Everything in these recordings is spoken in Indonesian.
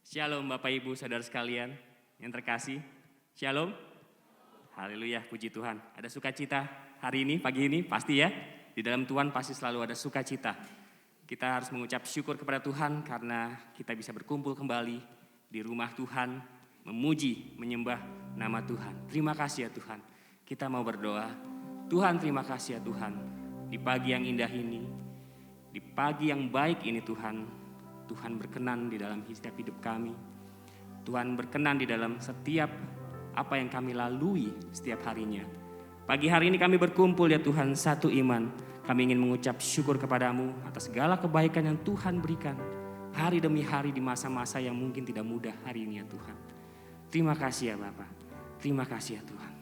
Shalom Bapak Ibu Saudara sekalian yang terkasih. Shalom. Haleluya, puji Tuhan. Ada sukacita hari ini, pagi ini pasti ya. Di dalam Tuhan pasti selalu ada sukacita. Kita harus mengucap syukur kepada Tuhan karena kita bisa berkumpul kembali di rumah Tuhan, memuji, menyembah nama Tuhan. Terima kasih ya Tuhan. Kita mau berdoa. Tuhan, terima kasih ya Tuhan. Di pagi yang indah ini, di pagi yang baik ini Tuhan, Tuhan berkenan di dalam setiap hidup kami. Tuhan berkenan di dalam setiap apa yang kami lalui setiap harinya. Pagi hari ini kami berkumpul ya Tuhan, satu iman. Kami ingin mengucap syukur kepadamu atas segala kebaikan yang Tuhan berikan hari demi hari di masa-masa yang mungkin tidak mudah hari ini ya Tuhan. Terima kasih ya Bapa. Terima kasih ya Tuhan.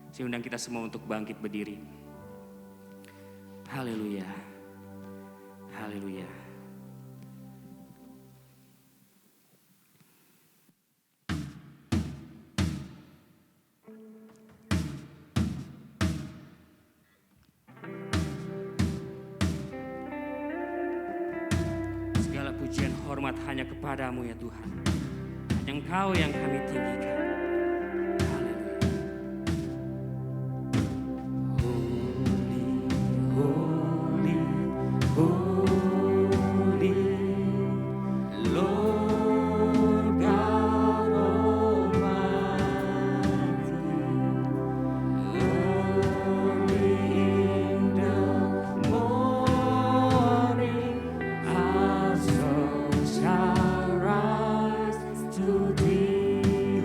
Saya undang kita semua untuk bangkit berdiri. Haleluya. Haleluya. Segala pujian hormat hanya kepadamu ya Tuhan. Hanya Engkau yang kami tinggikan.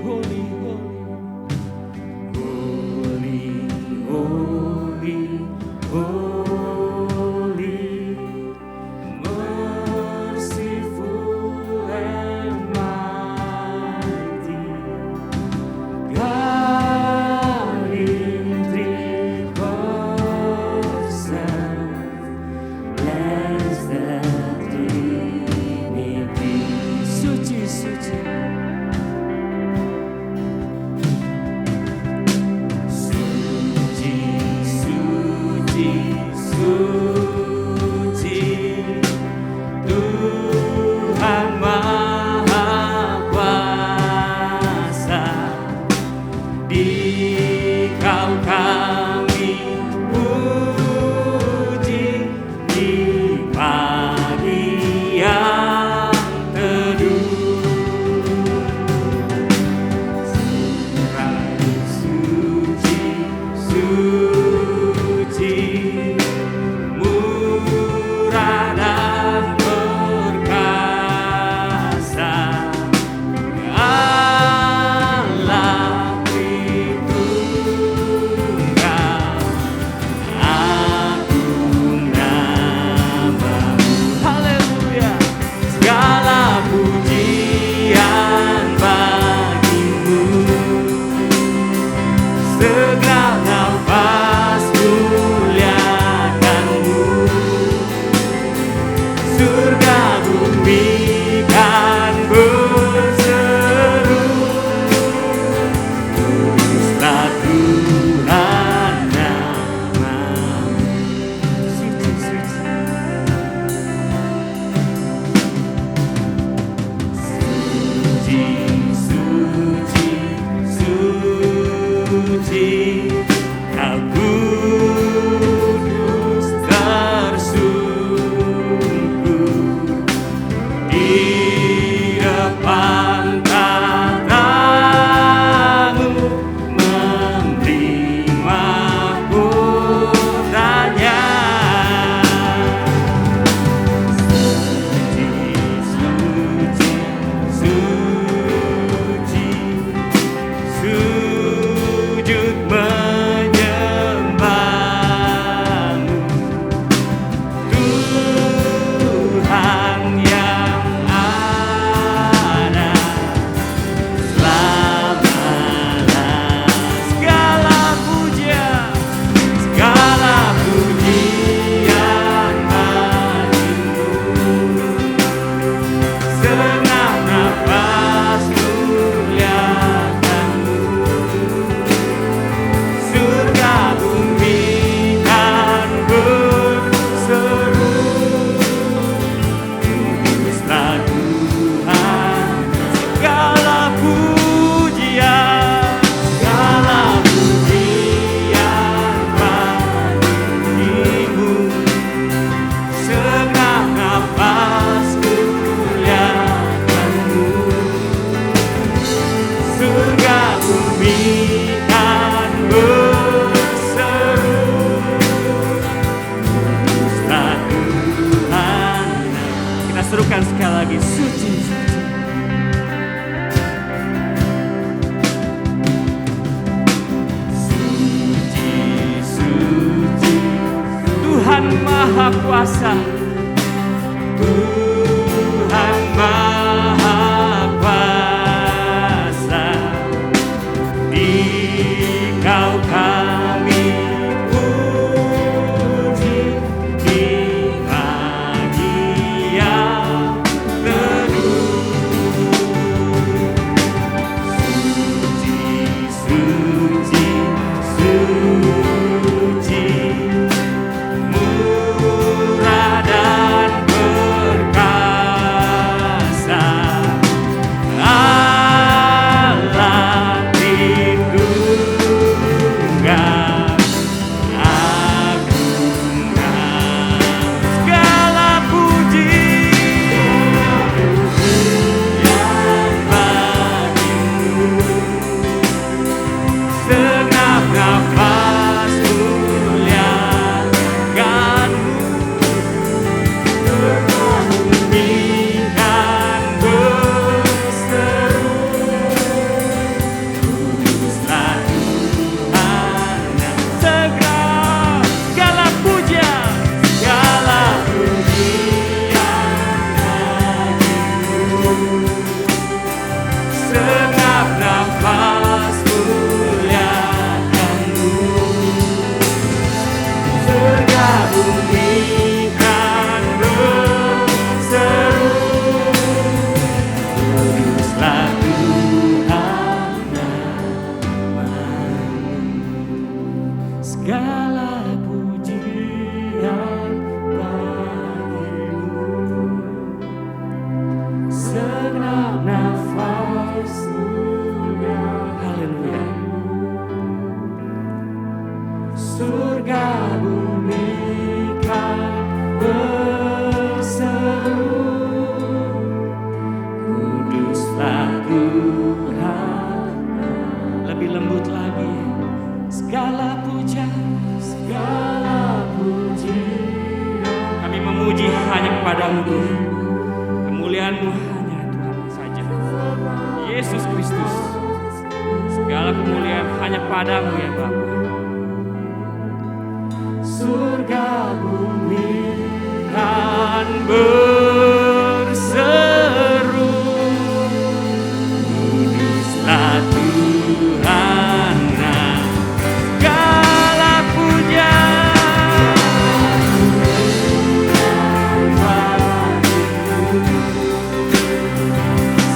Holy suci. Tuhan Maha Kuasa, Tuhan Maha Kuasa, Dikau kami puji di pagi yang teduh. Suci, suci, murah dan perkasa, Allah Tritunggal, agungkan segala puji yang bagimu. Segenap nafas muliakanmu, berikan berseru, kuduslah Tuhan. Segala pujian, segala pujian bagimu. Segenap nafas muliakanmu, surga bumi kan berseru, kuduslah Tuhan namamu. Segala pujian bagimu, segenap nafas muliakanmu. Haleluya. Surga bumi kan berseru, kuduslah Tuhan. Lebih lembut lagi. Segala pujian, segala pujian, kami memuji hanya kepadamu Tuhan. Kemuliaan-Mu hanya Tuhan saja, Yesus Kristus. Segala kemuliaan hanya padamu ya Bapa. Surga bumi kan berseru, kuduslah Tuhan. Segala pujian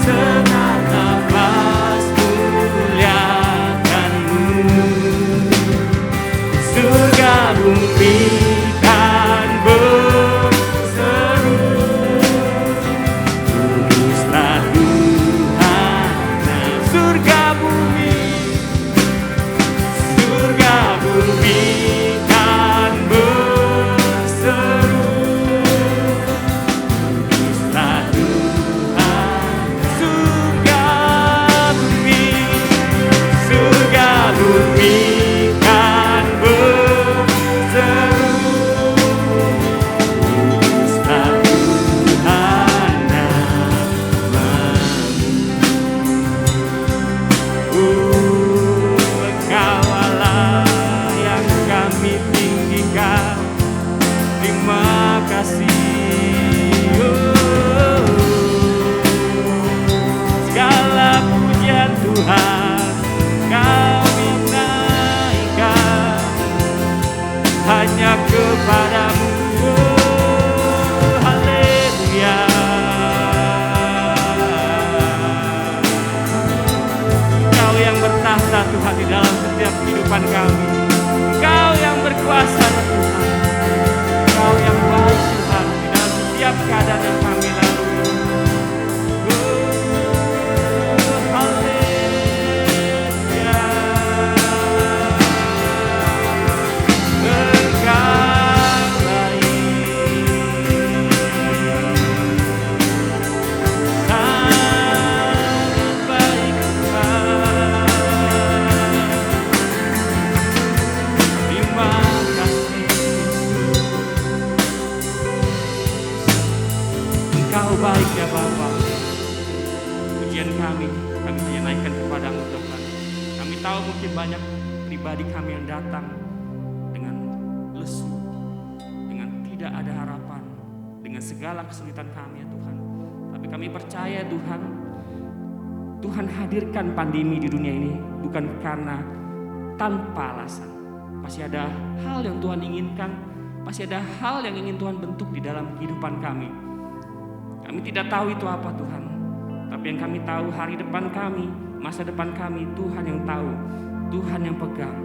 segenap nafas muliakanmu. Surga bumi kan berseru, kuduslah Tuhan. Surga bumi kan berseru, kuduslah Tuhan. Surga bumi kan berseru, pujian kami hanya naikkan kepadamu Tuhan. Kami tahu mungkin banyak pribadi kami yang datang dengan lesu, dengan tidak ada harapan, dengan segala kesulitan kami ya Tuhan. Tapi kami percaya Tuhan, Tuhan hadirkan pandemi di dunia ini bukan karena tanpa alasan. Pasti ada hal yang Tuhan inginkan, pasti ada hal yang ingin Tuhan bentuk di dalam kehidupan kami. Kami tidak tahu itu apa Tuhan, tapi yang kami tahu hari depan kami, masa depan kami, Tuhan yang tahu, Tuhan yang pegang.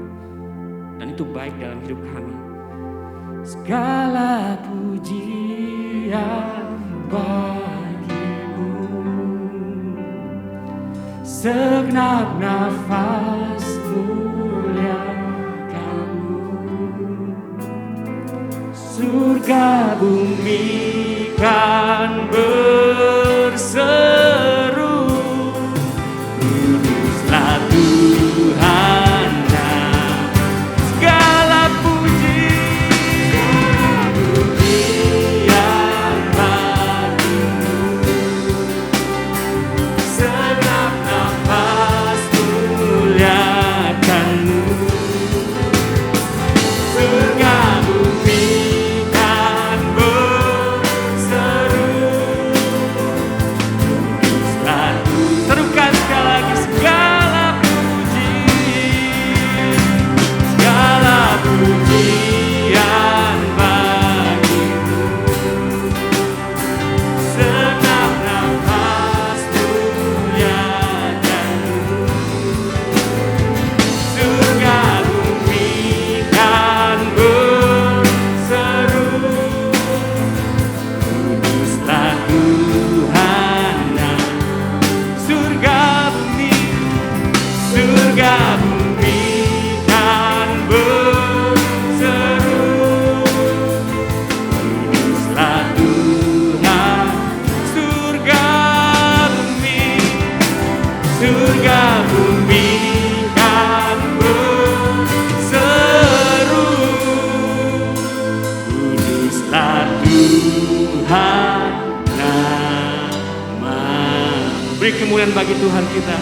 Dan itu baik dalam hidup kami. Segala pujian bagimu, segenap nafas muliakanmu. Surga bumi kan berseru, kuduslah Tuhan. Segala pujian bagimu, segenap nafas muliakanmu. Surga bumi kan berseru, kuduslah Tuhan. Serukan sekali lagi, segala pujian bagimu, segenap nafas muliakanmu. Surga bumi kan berseru, kuduslah Tuhan. Surga bumi kan berseru, kuduslah Tuhan. Surga bumi kan berseru, kuduslah Tuhan nama. Beri kemuliaan bagi Tuhan kita.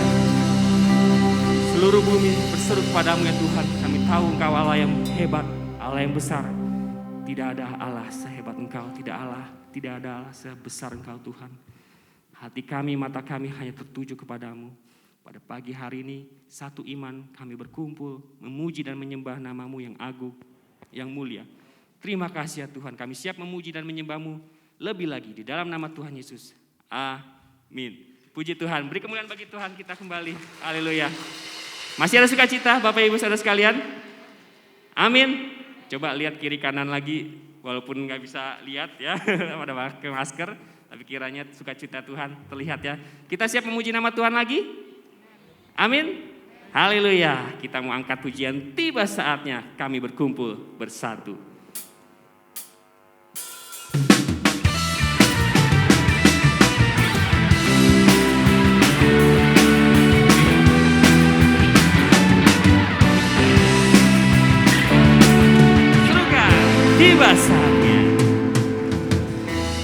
Seluruh bumi berseru kepadamu ya Tuhan. Kami tahu Engkau Allah yang hebat, Allah yang besar. Tidak ada Allah sehebat Engkau, tidak ada Allah sebesar Engkau Tuhan. Hati kami, mata kami hanya tertuju kepadamu. Pada pagi hari ini, satu iman kami berkumpul, memuji dan menyembah namamu yang agung, yang mulia. Terima kasih ya Tuhan, kami siap memuji dan menyembahmu lebih lagi di dalam nama Tuhan Yesus. Amin. Puji Tuhan, beri kemuliaan bagi Tuhan kita kembali. Haleluya. Masih ada sukacita Bapak Ibu Saudara sekalian? Amin. Coba lihat kiri kanan lagi, walaupun gak bisa lihat ya, pada pakai masker. Tapi kiranya sukacita Tuhan terlihat ya. Kita siap memuji nama Tuhan lagi? Amin. Haleluya. Kita mau angkat pujian, tiba saatnya kami berkumpul bersatu.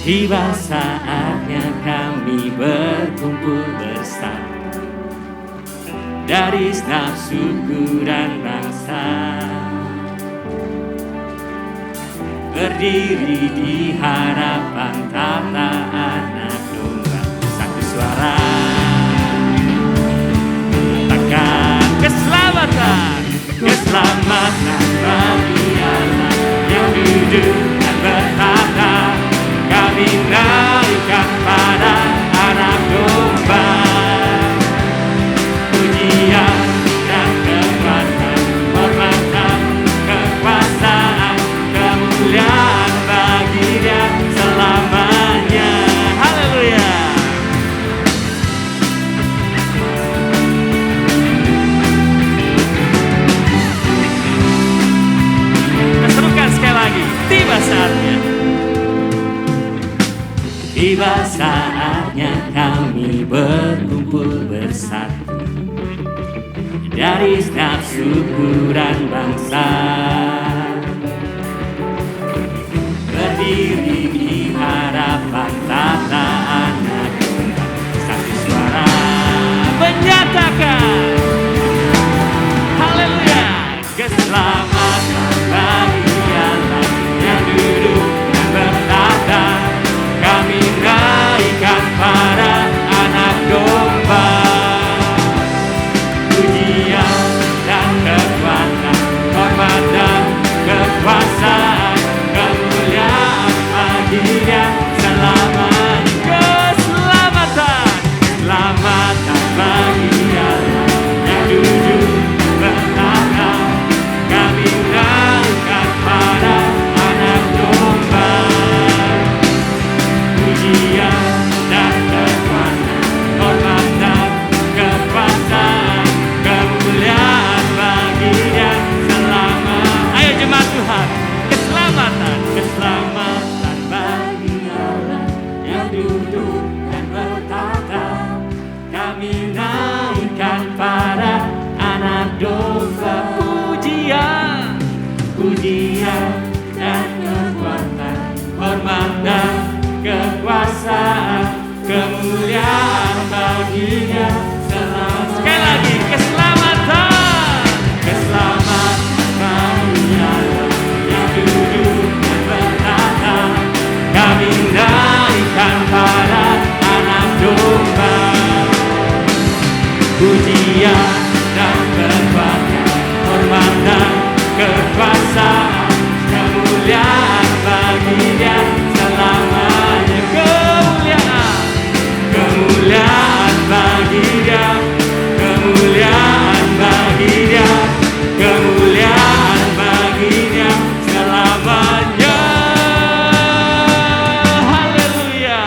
Tiba saatnya kami berkumpul bersatu dari segenap suku dan bangsa, berdiri di hadapan tata anak domba, satu suara katakan keselamatan bagi anak yang hidup dan bertata. Kami naikkan pada anak domba, pujian dan kekuatan, hormatan, kekuasaan, kemuliaan bagi Dia selamanya. Haleluya. Serukan sekali lagi, tiba saatnya. Tiba saatnya kami berkumpul bersatu dari setiap suku dan bangsa, berdiri di hadapan tata anak domba, satu suara baginya selamat. Sekali lagi, keselamatan. Keselamatan yang duduk dan bertata, kami naikkan pada anak domba. Pujian dan kekuatan, hormat dan kekuasaan, kemuliaan bagi Dia selamanya. Kemuliaan bagi Dia, kemuliaan bagi Dia, kemuliaan bagi Dia selamanya. Haleluya.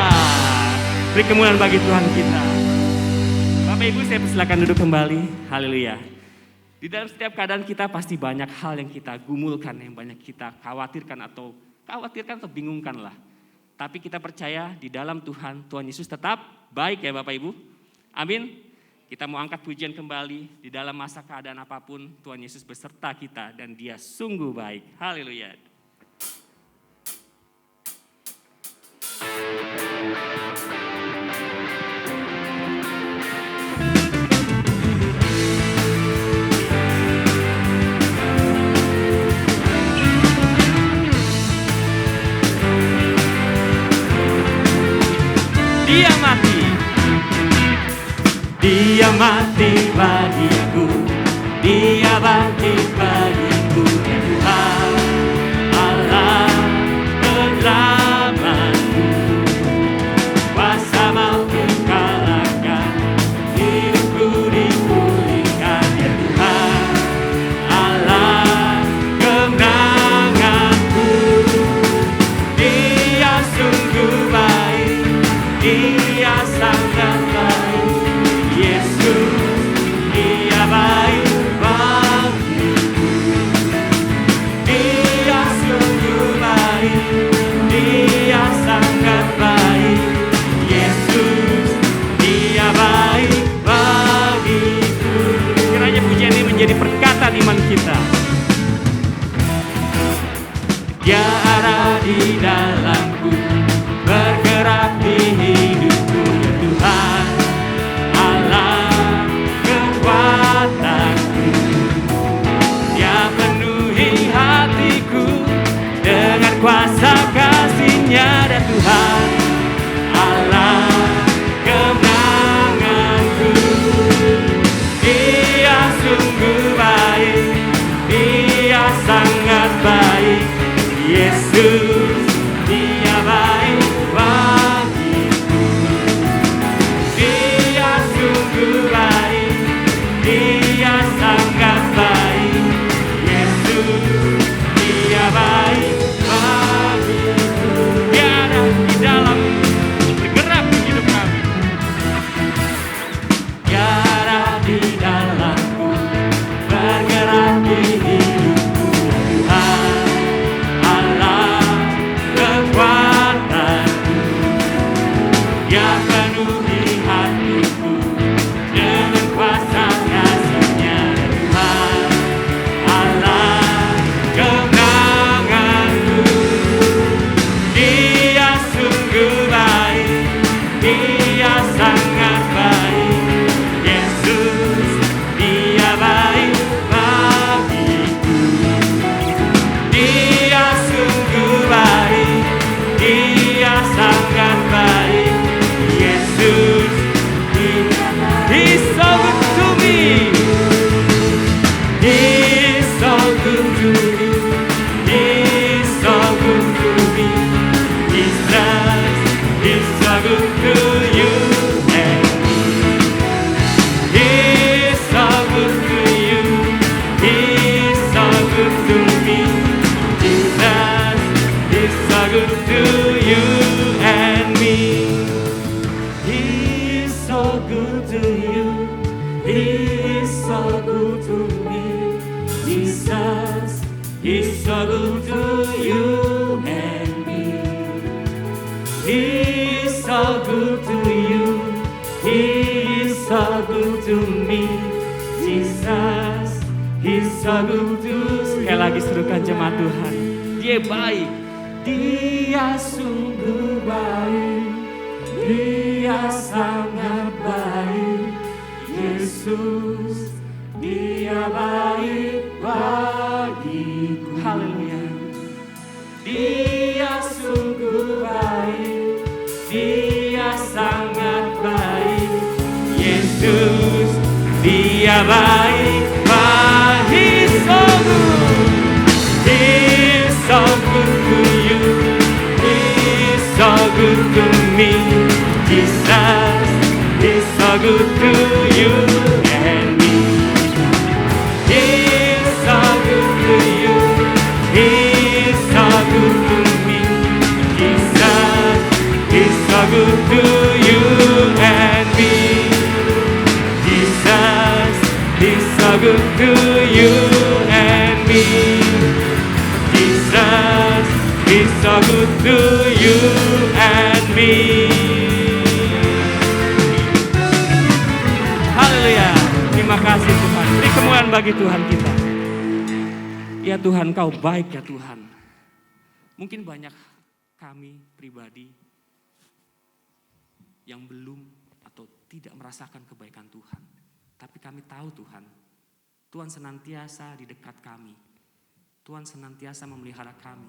Beri kemuliaan bagi Tuhan kita. Bapak Ibu, saya persilakan duduk kembali. Haleluya. Di dalam setiap keadaan kita pasti banyak hal yang kita gumulkan, yang banyak kita khawatirkan atau bingungkan lah. Tapi kita percaya di dalam Tuhan Yesus tetap baik ya Bapak Ibu. Amin. Kita mau angkat pujian kembali. Di dalam masa keadaan apapun, Tuhan Yesus beserta kita dan Dia sungguh baik. Haleluya. Dia mati bagiku, Dia mati bagiku, Tuhan Allah penyelamatku. Kuasa maupun kalahkan, hidupku dipulihkan, ya Tuhan Allah kemenanganku. Dia sungguh baik, Dia sangat baik. Yesus, Dia baik bagiku. Dia sungguh baik, Dia sangat baik. Yesus, Dia baik bagiku. Kiranya pujian ini menjadi perkataan iman kita. Dia ada di dalamku, bergerak di hidupku, ya Tuhan Allah kekuatanku. Dia penuhi hatiku dengan kuasa kasih-Nya, dan Tuhan Allah kemenanganku. Dia sungguh baik, Dia sangat baik. Yesus, Dia baik bagiku. Dia sungguh baik, Dia sangat baik. Yesus, Dia baik bagiku. Dia ada di dalam bergerak di hidup kami. Dia ada di dalamku, bergerak di hidupku, Tuhan Allah kekuatanku. Dia penuhi hatiku dengan kuasa kasih-Nya, Tuhan Allah kemenanganku. Dia sungguh baik, Dia sangat baik. Yesus, Dia baik bagiku. Dia sungguh baik, Dia sangat baik. Yesus, He's so good to me. He's so good to you. He's so good to me. Jesus, He's so good to you and me. He's so good to you. He's so good to me. Jesus, He's so good to you and me. He's so good to you. He's so good to me. Jesus, He's so good to you and me. He's so good to you. He's so good to me. Jesus, He's so good to you. Sekali lagi serukan jemaat Tuhan. Dia baik. Dia sungguh baik. Dia sangat baik. Yesus, Dia baik, but He's so good. He's so good to you. He's so good to me. Jesus, He's so good to you and me. He's so good to you. He's so good to me. Jesus, He's so good to you and me. Jesus, He's so good to you and me. Jesus, He's so good to you and me. Haleluya. Terima kasih Tuhan. Beri kemuliaan bagi Tuhan kita. Ya Tuhan, Kau baik ya Tuhan. Mungkin banyak kami pribadi yang belum atau tidak merasakan kebaikan Tuhan. Tapi kami tahu Tuhan, Tuhan senantiasa di dekat kami. Tuhan senantiasa memelihara kami.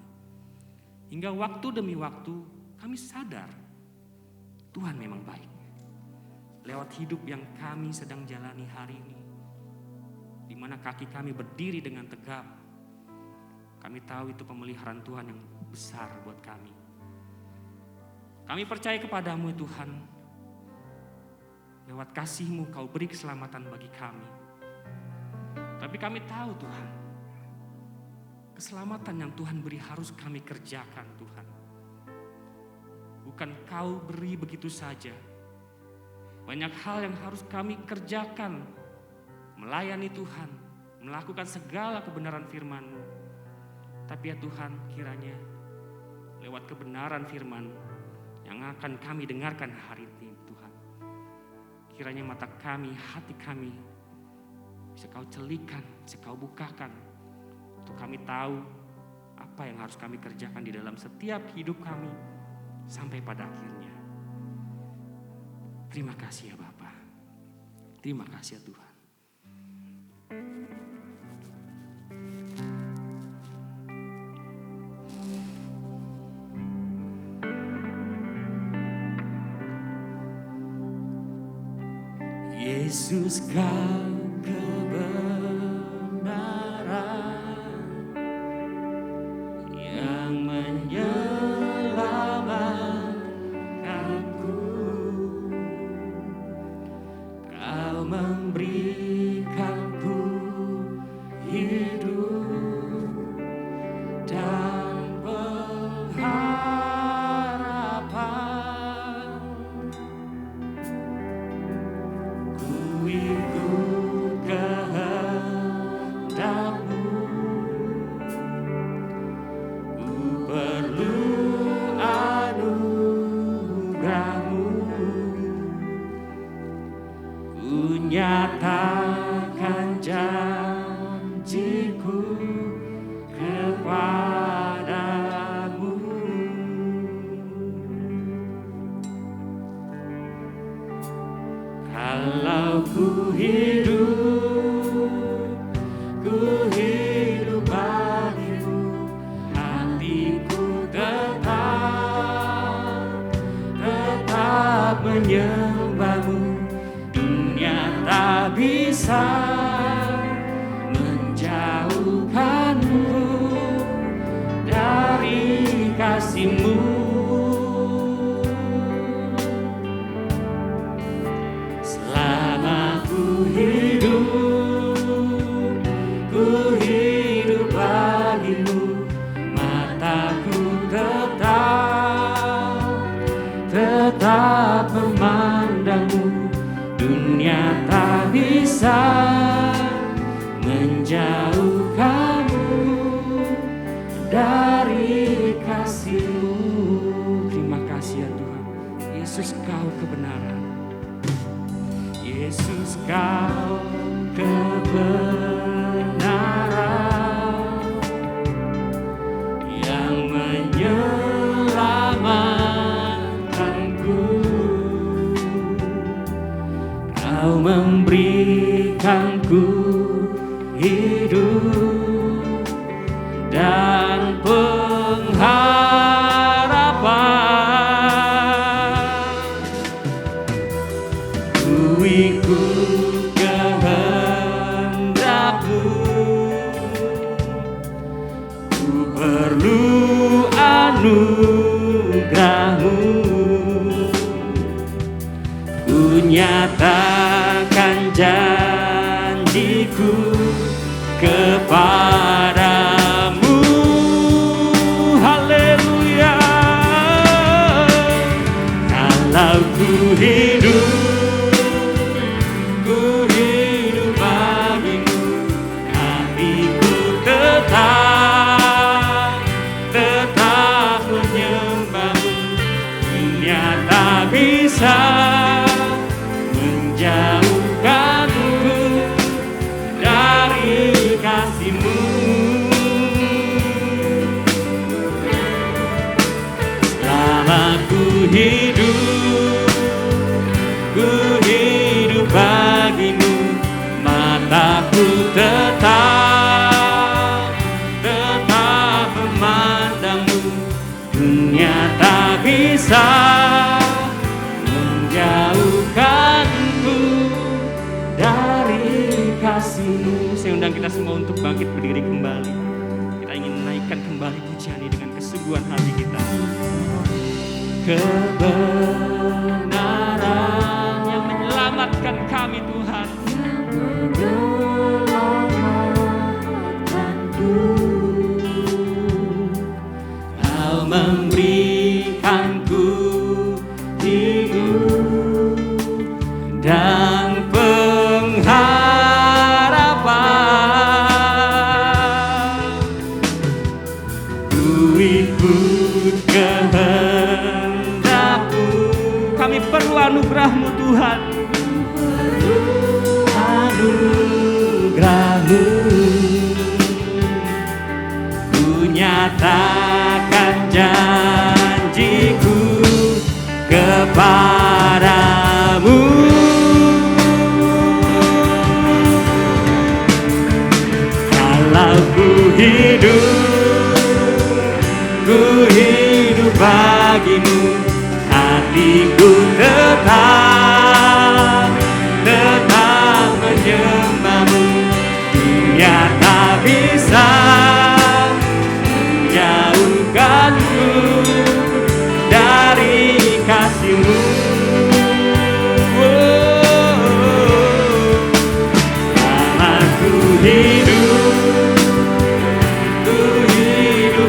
Hingga waktu demi waktu kami sadar Tuhan memang baik. Lewat hidup yang kami sedang jalani hari ini, di mana kaki kami berdiri dengan tegap, kami tahu itu pemeliharaan Tuhan yang besar buat kami. Kami percaya kepadamu Tuhan. Lewat kasih-Mu Kau beri keselamatan bagi kami. Tapi kami tahu Tuhan, keselamatan yang Tuhan beri harus kami kerjakan Tuhan. Bukan Kau beri begitu saja. Banyak hal yang harus kami kerjakan. Melayani Tuhan, melakukan segala kebenaran firman-Mu. Tapi ya Tuhan, kiranya lewat kebenaran firman yang akan kami dengarkan hari ini Tuhan, kiranya mata kami, hati kami bisa Kau celikan, bisa Kau bukakan, untuk kami tahu apa yang harus kami kerjakan di dalam setiap hidup kami sampai pada akhirnya. Terima kasih ya Bapa. Terima kasih ya Tuhan. Yesus Kau kebenaran yang menyelamatkanku. Kau memberikanku hidup dan pengharapan. Ku ikut kehendak-Mu, ku perlu anugerah-Mu. Ku nyatakan janjiku kepadamu. Kalau ku hidup bagimu, hatiku tetap menyembah-Mu. Dunia tak bisa menjauhkanku dari kasih-Mu. Selama ku hidup bagimu, mataku tetap memandang-Mu. Dunia tak bisa menjauhkanmu dari kasih-Mu. Terima kasih ya Tuhan. Yesus Kau kebenaran. Yesus Kau kebenaran yang menyelamatkanku. Kau memberikanku hidup dan pengharapan. Ku ikut kehendak-Mu. Ku perlu anugerah-Mu. Ku nyatakan janjiku kepadamu. Haleluya. Kalau ku hidup bagimu, hatiku tetap menyembah-Mu. Dunia tak bisa menjauhkanku dari kasih-Mu. Selama ku hidup bagimu, mataku tetap memandang-Mu. Dunia tak bisa menjauhkanku dari kasih-Mu. Saya undang kita semua untuk bangkit berdiri kembali. Kita ingin menaikkan kembali pujian ini dengan kesungguhan hati kita. Kebenaran yang menyelamatkan kami, Tuhan. Kau memberikanku hidup dan pengharapan. Ku ikut kehendak-Mu. Kami perlu anugerah-Mu, Tuhan. Anugerah-Mu. Ku nyatakan janjiku kepadamu. Kalau ku hidup bagimu, hatiku tetap menyembah-Mu. Dunia tak bisa menjauhkanku dari kasih-Mu. Selama ku hidup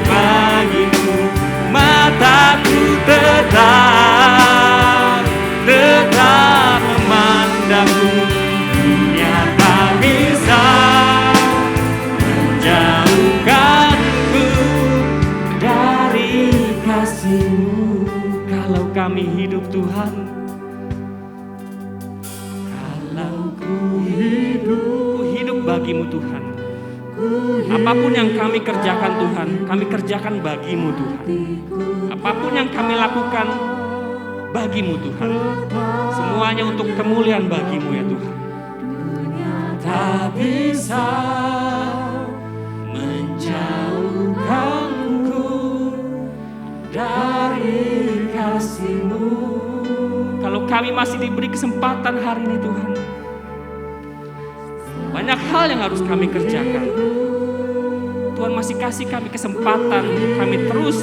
bagimu, mataku tetap memandang-Mu. Dunia tak bisa menjauhkanku dari kasih-Mu. Kalau kami hidup, Tuhan, kalau ku hidup bagimu, Tuhan. Apapun yang kami kerjakan, Tuhan, kami kerjakan bagimu, Tuhan. Apapun yang kami lakukan bagimu, Tuhan. Semuanya untuk kemuliaan bagimu, ya Tuhan. Tak bisa menjauhkanku dari kasih-Mu. Kalau kami masih diberi kesempatan hari ini, Tuhan, banyak hal yang harus kami kerjakan. Tuhan masih kasih kami kesempatan untuk kami terus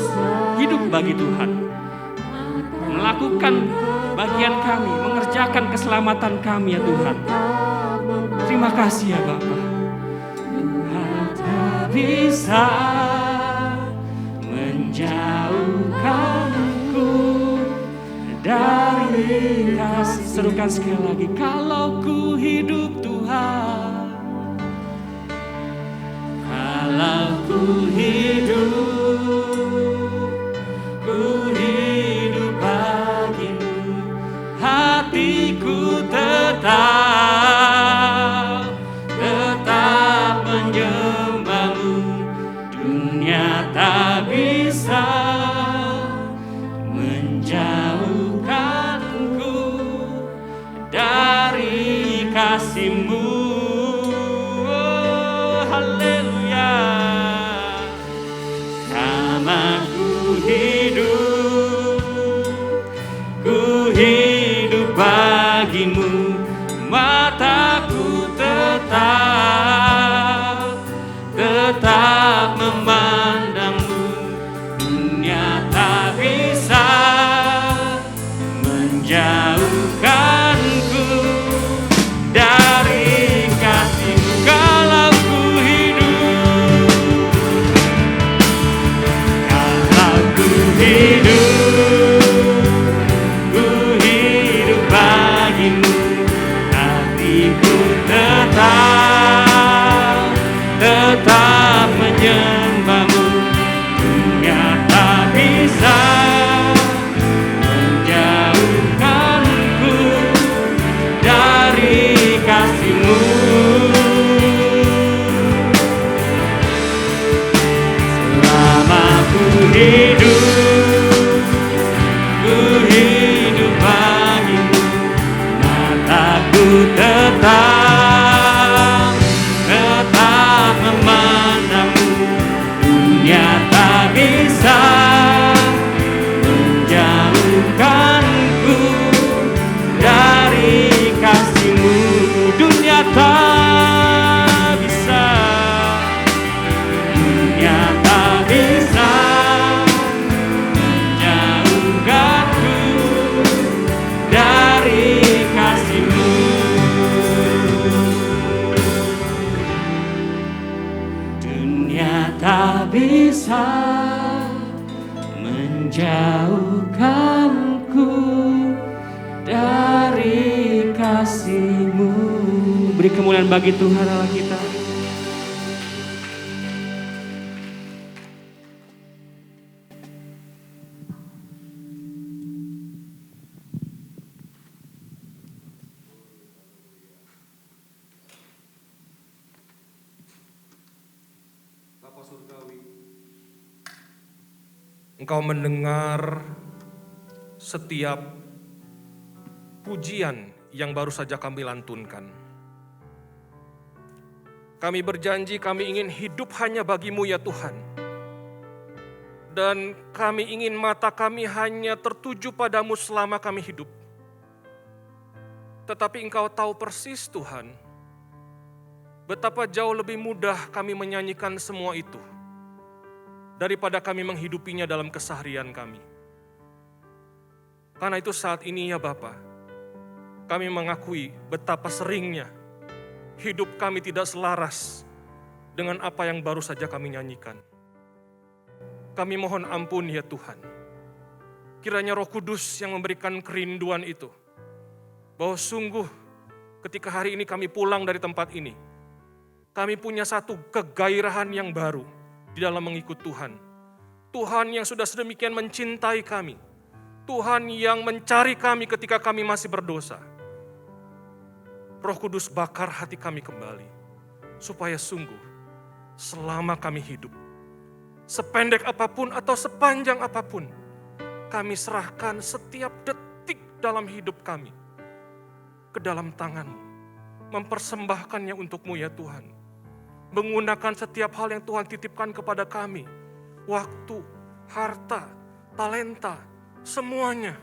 hidup bagi Tuhan, melakukan bagian kami, mengerjakan keselamatan kami, ya Tuhan. Terima kasih, ya Bapa. Tak bisa menjauhkanku dari kasih. Serukan sekali lagi. Kalau ku hidup, Tuhan, kalau ku hidup bagimu, hatiku tetap menyembah-Mu. Dunia tak bisa menjauhkanku dari kasih-Mu. Oh, haleluya. Sama ku hidup bagimu, mataku tetap memandangmu. Dunia tak bisa menjauhkanku dari kasih-Mu. Kalau ku hidup bagimu. Hatiku tetap menyembah-Mu. Dunia tak bisa menjauhkanku dari kasih-Mu. Selama ku hidup bagimu. Mataku tetap memandangmu. Dunia tak bisa menjauhkanku dari kasih-Mu. Dunia tak bisa, dunia tak bisa menjauhkanku dari kasih-Mu. Dunia tak bisa menjauhkanku dari kasih-Mu. Beri kemuliaan bagi Tuhan Allah kita. Bapa Surgawi, Engkau mendengar setiap pujian yang baru saja kami lantunkan. Kami berjanji kami ingin hidup hanya bagi-Mu ya Tuhan. Dan kami ingin mata kami hanya tertuju padamu selama kami hidup. Tetapi Engkau tahu persis Tuhan, betapa jauh lebih mudah kami menyanyikan semua itu daripada kami menghidupinya dalam keseharian kami. Karena itu saat ini ya Bapa, kami mengakui betapa seringnya hidup kami tidak selaras dengan apa yang baru saja kami nyanyikan. Kami mohon ampun ya Tuhan. Kiranya Roh Kudus yang memberikan kerinduan itu, bahwa sungguh ketika hari ini kami pulang dari tempat ini, kami punya satu kegairahan yang baru di dalam mengikut Tuhan. Tuhan yang sudah sedemikian mencintai kami. Tuhan yang mencari kami ketika kami masih berdosa. Roh Kudus bakar hati kami kembali. Supaya sungguh selama kami hidup, sependek apapun atau sepanjang apapun, kami serahkan setiap detik dalam hidup kami ke dalam tangan-Mu. Mempersembahkannya untuk-Mu ya Tuhan. Menggunakan setiap hal yang Tuhan titipkan kepada kami. Waktu, harta, talenta, semuanya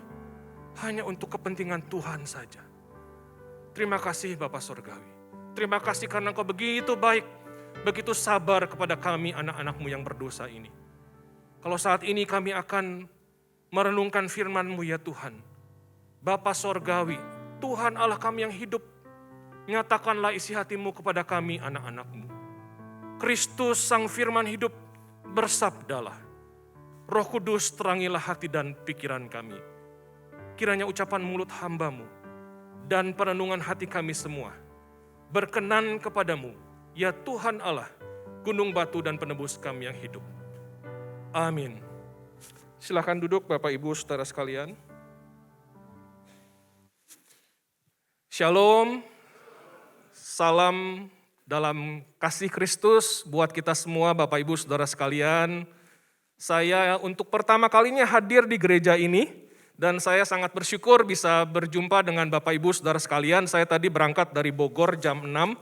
hanya untuk kepentingan Tuhan saja. Terima kasih Bapa Surgawi. Terima kasih karena Engkau begitu baik, begitu sabar kepada kami anak-anak-Mu yang berdosa ini. Kalau saat ini kami akan merenungkan firman-Mu ya Tuhan. Bapa Surgawi, Tuhan Allah kami yang hidup, nyatakanlah isi hati-Mu kepada kami anak-anak-Mu. Kristus Sang Firman hidup, bersabdalah. Roh Kudus terangilah hati dan pikiran kami. Kiranya ucapan mulut hamba-Mu dan perenungan hati kami semua berkenan kepadamu, ya Tuhan Allah, gunung batu dan penebus kami yang hidup. Amin. Silakan duduk Bapak Ibu Saudara sekalian. Shalom, salam dalam kasih Kristus buat kita semua Bapak Ibu Saudara sekalian. Saya untuk pertama kalinya hadir di gereja ini dan saya sangat bersyukur bisa berjumpa dengan Bapak Ibu Saudara sekalian. Saya tadi berangkat dari Bogor jam 6.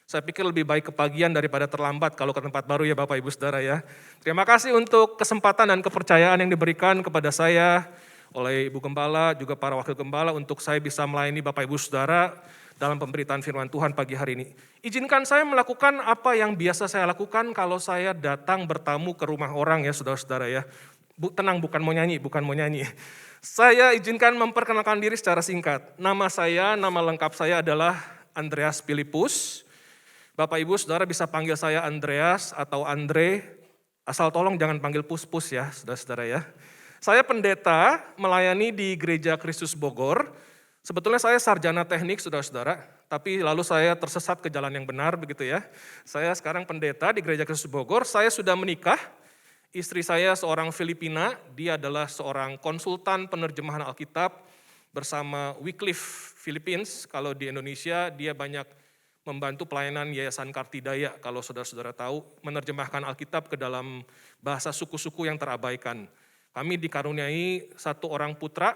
Saya pikir lebih baik kepagian daripada terlambat kalau ke tempat baru ya Bapak Ibu Saudara ya. Terima kasih untuk kesempatan dan kepercayaan yang diberikan kepada saya oleh Ibu Gembala juga para wakil gembala untuk saya bisa melayani Bapak Ibu Saudara dalam pemberitaan firman Tuhan pagi hari ini. Izinkan saya melakukan apa yang biasa saya lakukan kalau saya datang bertamu ke rumah orang ya saudara-saudara ya. Tenang, bukan mau nyanyi. Saya izinkan memperkenalkan diri secara singkat. Nama lengkap saya adalah Andreas Filipus. Bapak Ibu Saudara bisa panggil saya Andreas atau Andre. Asal tolong jangan panggil pus-pus ya saudara-saudara ya. Saya pendeta melayani di Gereja Kristus Bogor. Sebetulnya saya sarjana teknik, saudara-saudara, tapi lalu saya tersesat ke jalan yang benar, begitu ya. Saya sekarang pendeta di Gereja Kristus Bogor, saya sudah menikah, istri saya seorang Filipina, dia adalah seorang konsultan penerjemahan Alkitab bersama Wycliffe Philippines. Kalau di Indonesia, dia banyak membantu pelayanan Yayasan Kartidaya, kalau saudara-saudara tahu, menerjemahkan Alkitab ke dalam bahasa suku-suku yang terabaikan. Kami dikaruniai satu orang putra,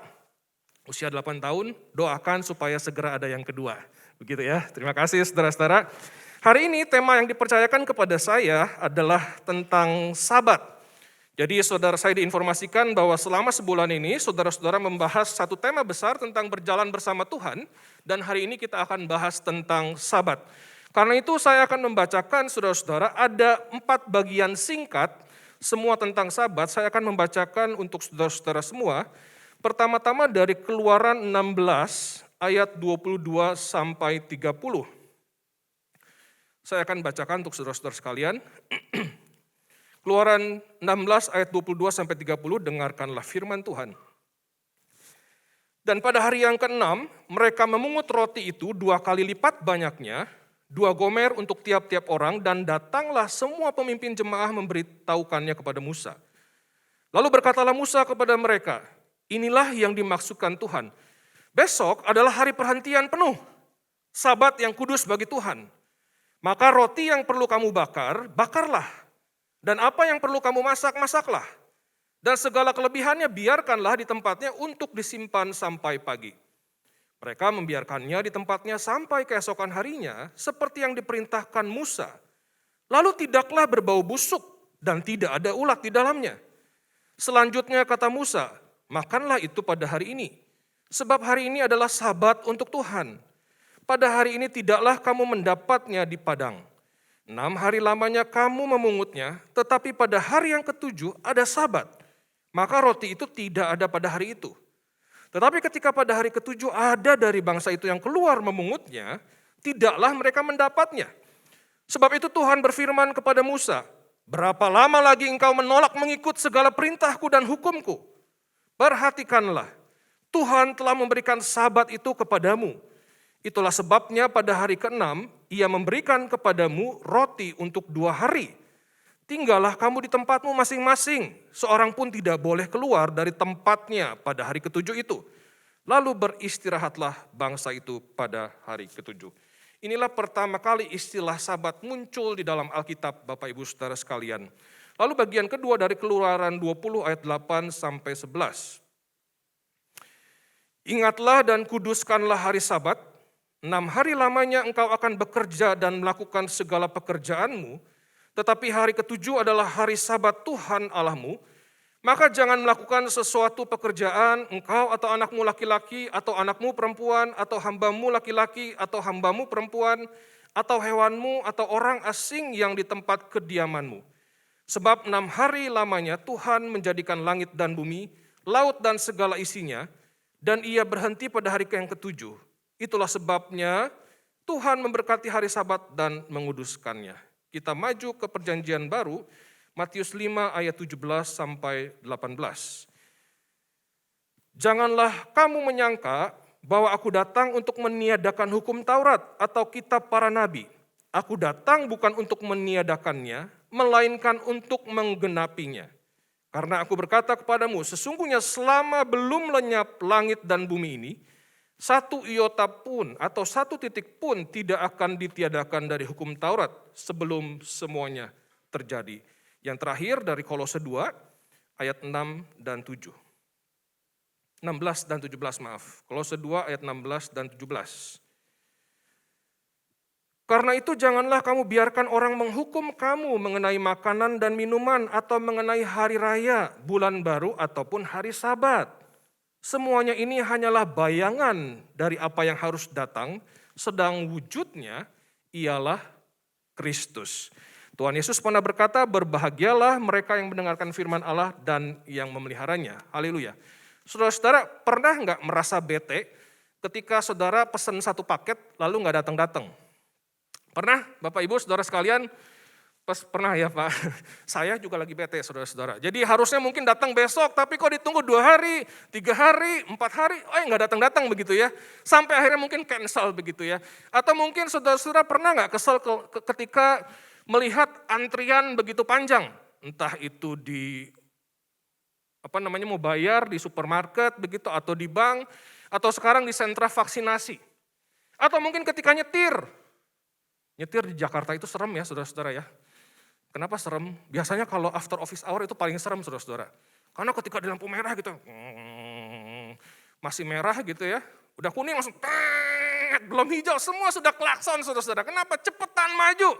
usia 8 tahun, doakan supaya segera ada yang kedua. Begitu ya, terima kasih saudara-saudara. Hari ini tema yang dipercayakan kepada saya adalah tentang Sabat. Jadi saudara saya diinformasikan bahwa selama sebulan ini saudara-saudara membahas satu tema besar tentang berjalan bersama Tuhan, dan hari ini kita akan bahas tentang Sabat. Karena itu saya akan membacakan saudara-saudara ada 4 bagian singkat, semua tentang Sabat, saya akan membacakan untuk saudara-saudara semua. Pertama-tama dari Keluaran 16 ayat 22 sampai 30. Saya akan bacakan untuk saudara-saudara sekalian. Keluaran 16 ayat 22 sampai 30, dengarkanlah firman Tuhan. Dan pada hari yang ke-6, mereka memungut roti itu 2 kali lipat banyaknya, 2 gomer untuk tiap-tiap orang, dan datanglah semua pemimpin jemaah memberitahukannya kepada Musa. Lalu berkatalah Musa kepada mereka, inilah yang dimaksudkan Tuhan. Besok adalah hari perhentian penuh, Sabat yang kudus bagi Tuhan. Maka roti yang perlu kamu bakar, bakarlah. Dan apa yang perlu kamu masak, masaklah. Dan segala kelebihannya biarkanlah di tempatnya untuk disimpan sampai pagi. Mereka membiarkannya di tempatnya sampai keesokan harinya, seperti yang diperintahkan Musa. Lalu tidaklah berbau busuk dan tidak ada ulat di dalamnya. Selanjutnya kata Musa, makanlah itu pada hari ini, sebab hari ini adalah Sabat untuk Tuhan. Pada hari ini tidaklah kamu mendapatnya di padang. 6 hari lamanya kamu memungutnya, tetapi pada hari yang ke-7 ada Sabat. Maka roti itu tidak ada pada hari itu. Tetapi ketika pada hari ke-7 ada dari bangsa itu yang keluar memungutnya, tidaklah mereka mendapatnya. Sebab itu Tuhan berfirman kepada Musa, berapa lama lagi engkau menolak mengikut segala perintahku dan hukumku? Perhatikanlah, Tuhan telah memberikan Sabat itu kepadamu. Itulah sebabnya pada hari ke-6, Ia memberikan kepadamu roti untuk 2 hari. Tinggallah kamu di tempatmu masing-masing, seorang pun tidak boleh keluar dari tempatnya pada hari ke-7 itu. Lalu beristirahatlah bangsa itu pada hari ke-7. Inilah pertama kali istilah Sabat muncul di dalam Alkitab, Bapak Ibu Saudara sekalian. Lalu bagian kedua dari Keluaran 20 ayat 8 sampai 11. Ingatlah dan kuduskanlah hari Sabat, 6 hari lamanya engkau akan bekerja dan melakukan segala pekerjaanmu, tetapi hari ke-7 adalah hari Sabat Tuhan Allahmu, maka jangan melakukan sesuatu pekerjaan engkau atau anakmu laki-laki atau anakmu perempuan atau hambamu laki-laki atau hambamu perempuan atau hewanmu atau orang asing yang di tempat kediamanmu. Sebab 6 hari lamanya Tuhan menjadikan langit dan bumi, laut dan segala isinya, dan Ia berhenti pada hari yang ke-7. Itulah sebabnya Tuhan memberkati hari Sabat dan menguduskannya. Kita maju ke perjanjian baru, Matius 5 ayat 17 sampai 18. Janganlah kamu menyangka bahwa aku datang untuk meniadakan hukum Taurat atau kitab para nabi. Aku datang bukan untuk meniadakannya, melainkan untuk menggenapinya. Karena aku berkata kepadamu, sesungguhnya selama belum lenyap langit dan bumi ini, 1 iota pun atau 1 titik pun tidak akan ditiadakan dari hukum Taurat sebelum semuanya terjadi. Yang terakhir dari Kolose 2 ayat 6 dan 7. 16 dan 17 maaf. Kolose 2 ayat 16 dan 17. Karena itu janganlah kamu biarkan orang menghukum kamu mengenai makanan dan minuman atau mengenai hari raya, bulan baru ataupun hari Sabat. Semuanya ini hanyalah bayangan dari apa yang harus datang, sedang wujudnya ialah Kristus. Tuhan Yesus pernah berkata, berbahagialah mereka yang mendengarkan firman Allah dan yang memeliharanya. Haleluya. Saudara-saudara pernah nggak merasa bete ketika saudara pesan satu paket lalu nggak datang-datang? Pernah Bapak Ibu Saudara sekalian? Pernah ya Pak, saya juga lagi bete saudara-saudara. Jadi harusnya mungkin datang besok, tapi kok ditunggu 2 hari, 3 hari, 4 hari, nggak datang-datang begitu ya. Sampai akhirnya mungkin cancel begitu ya. Atau mungkin saudara-saudara pernah nggak kesel ketika melihat antrian begitu panjang. Entah itu di, mau bayar di supermarket begitu, atau di bank, atau sekarang di sentra vaksinasi. Atau mungkin ketika nyetir di Jakarta itu serem ya saudara-saudara ya. Kenapa serem? Biasanya kalau after office hour itu paling serem saudara-saudara. Karena ketika di lampu merah gitu, masih merah gitu ya, udah kuning langsung, belum hijau, semua sudah klakson saudara-saudara. Kenapa? Cepetan maju.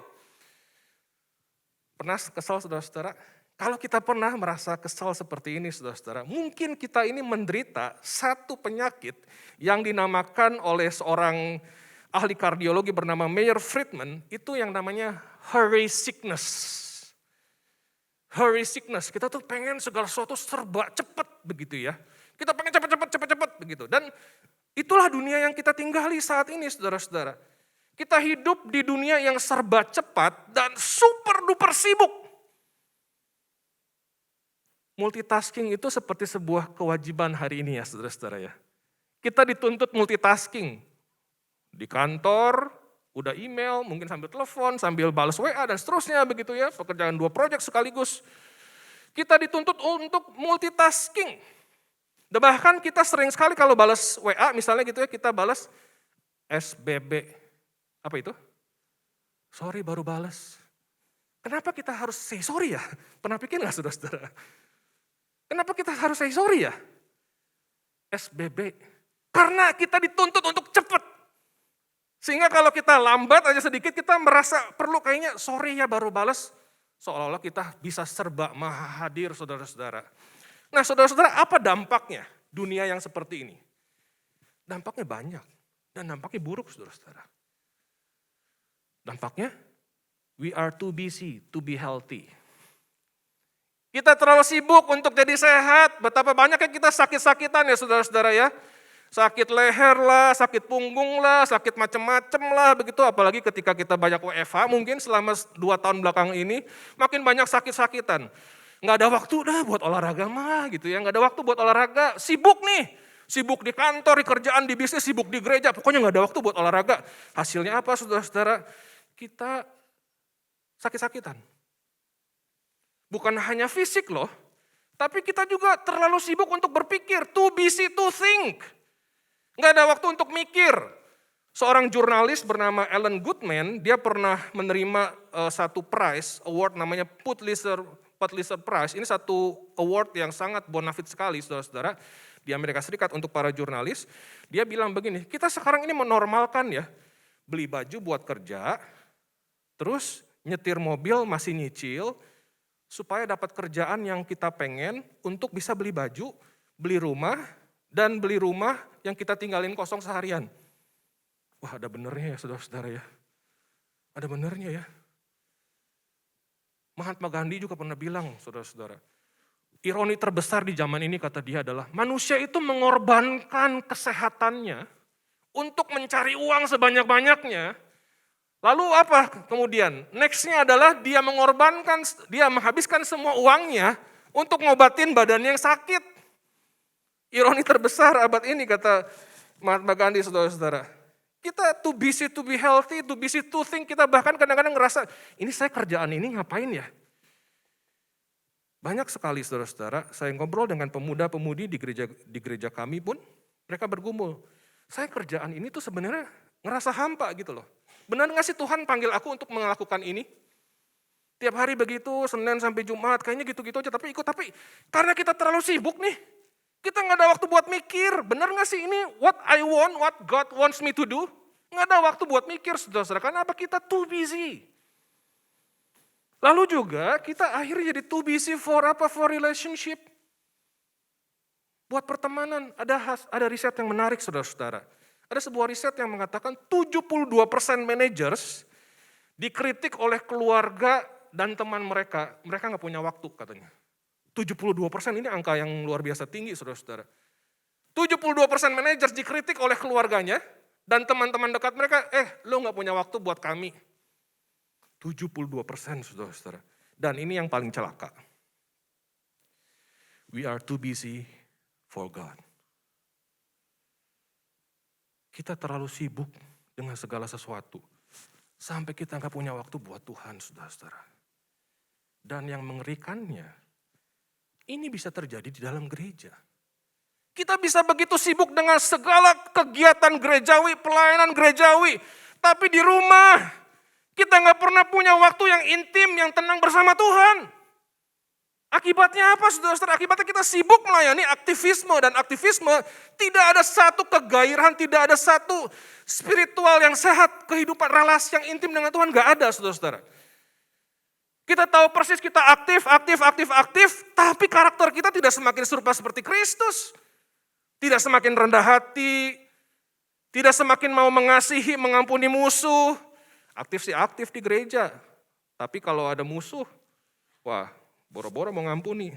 Pernah kesal saudara-saudara? Kalau kita pernah merasa kesal seperti ini saudara-saudara, mungkin kita ini menderita satu penyakit yang dinamakan oleh seorang ahli kardiologi bernama Meyer Friedman, itu yang namanya hurry sickness. Hurry sickness, kita tuh pengen segala sesuatu serba cepat begitu ya. Kita pengen cepat begitu. Dan itulah dunia yang kita tinggali saat ini saudara-saudara. Kita hidup di dunia yang serba cepat dan super duper sibuk. Multitasking itu seperti sebuah kewajiban hari ini ya saudara-saudara ya. Kita dituntut multitasking. Di kantor, udah email, mungkin sambil telepon, sambil balas WA dan seterusnya begitu ya. Pekerjaan 2 proyek sekaligus. Kita dituntut untuk multitasking. Dan bahkan kita sering sekali kalau balas WA misalnya gitu ya, kita balas SBB. Apa itu? Sorry baru balas. Kenapa kita harus say sorry ya? Pernah pikir gak saudara-saudara? Kenapa kita harus say sorry ya? SBB. Karena kita dituntut untuk cepat. Sehingga kalau kita lambat aja sedikit, kita merasa perlu kayaknya sorry ya baru balas. Seolah-olah kita bisa serba maha hadir saudara-saudara. Nah saudara-saudara, apa dampaknya dunia yang seperti ini? Dampaknya banyak dan dampaknya buruk saudara-saudara. Dampaknya, we are too busy to be healthy. Kita terlalu sibuk untuk jadi sehat, betapa banyaknya kita sakit-sakitan ya saudara-saudara ya. Sakit leher lah, sakit punggung lah, sakit macem-macem lah begitu. Apalagi ketika kita banyak WFH mungkin selama 2 tahun belakang ini makin banyak sakit-sakitan. Nggak ada waktu dah buat olahraga mah gitu ya, nggak ada waktu buat olahraga. Sibuk nih, sibuk di kantor, di kerjaan, di bisnis, sibuk di gereja. Pokoknya nggak ada waktu buat olahraga. Hasilnya apa saudara-saudara? Kita sakit-sakitan. Bukan hanya fisik loh, tapi kita juga terlalu sibuk untuk berpikir, too busy to think. Nggak ada waktu untuk mikir. Seorang jurnalis bernama Alan Goodman, dia pernah menerima satu prize, award namanya Pulitzer Prize. Ini satu award yang sangat bonafit sekali saudara-saudara di Amerika Serikat untuk para jurnalis. Dia bilang begini, kita sekarang ini menormalkan ya, beli baju buat kerja, terus nyetir mobil masih nyicil, supaya dapat kerjaan yang kita pengen untuk bisa beli baju, beli rumah, dan beli rumah yang kita tinggalin kosong seharian. Wah ada benernya ya saudara-saudara ya. Ada benernya ya. Mahatma Gandhi juga pernah bilang saudara-saudara. Ironi terbesar di zaman ini kata dia adalah manusia itu mengorbankan kesehatannya untuk mencari uang sebanyak-banyaknya. Lalu apa kemudian? Nextnya adalah dia menghabiskan semua uangnya untuk ngobatin badannya yang sakit. Ironi terbesar abad ini kata Mahatma Gandhi saudara-saudara. Kita too busy to be healthy, too busy to think. Kita bahkan kadang-kadang ngerasa, ini saya kerjaan ini ngapain ya? Banyak sekali saudara-saudara, saya ngobrol dengan pemuda-pemudi di gereja kami pun, mereka bergumul. Saya kerjaan ini tuh sebenarnya ngerasa hampa gitu loh. Benar nggak sih Tuhan panggil aku untuk melakukan ini? Tiap hari begitu, Senin sampai Jumat, kayaknya gitu-gitu aja, tapi ikut. Tapi karena kita terlalu sibuk nih, kita nggak ada waktu buat mikir, benar nggak sih ini what I want, what God wants me to do? Nggak ada waktu buat mikir, saudara-saudara. Karena apa? Kita too busy. Lalu juga kita akhirnya jadi too busy for apa? For relationship. Buat pertemanan, ada riset yang menarik saudara-saudara. Ada sebuah riset yang mengatakan 72% managers dikritik oleh keluarga dan teman mereka. Mereka nggak punya waktu katanya. 72% ini angka yang luar biasa tinggi saudara-saudara. 72% managers dikritik oleh keluarganya dan teman-teman dekat mereka, lo nggak punya waktu buat kami. 72% saudara-saudara. Dan ini yang paling celaka. We are too busy for God. Kita terlalu sibuk dengan segala sesuatu. Sampai kita nggak punya waktu buat Tuhan, saudara-saudara. Dan yang mengerikannya, ini bisa terjadi di dalam gereja. Kita bisa begitu sibuk dengan segala kegiatan gerejawi, pelayanan gerejawi. Tapi di rumah, kita nggak pernah punya waktu yang intim, yang tenang bersama Tuhan. Akibatnya apa saudara-saudara? Akibatnya kita sibuk melayani aktivisme, dan aktivisme tidak ada satu kegairahan, tidak ada satu spiritual yang sehat, kehidupan relasi yang intim dengan Tuhan gak ada saudara-saudara. Kita tahu persis kita aktif, tapi karakter kita tidak semakin serupa seperti Kristus. Tidak semakin rendah hati, tidak semakin mau mengasihi, mengampuni musuh. Aktif sih aktif di gereja, tapi kalau ada musuh, wah, boro-boro mau ngampuni.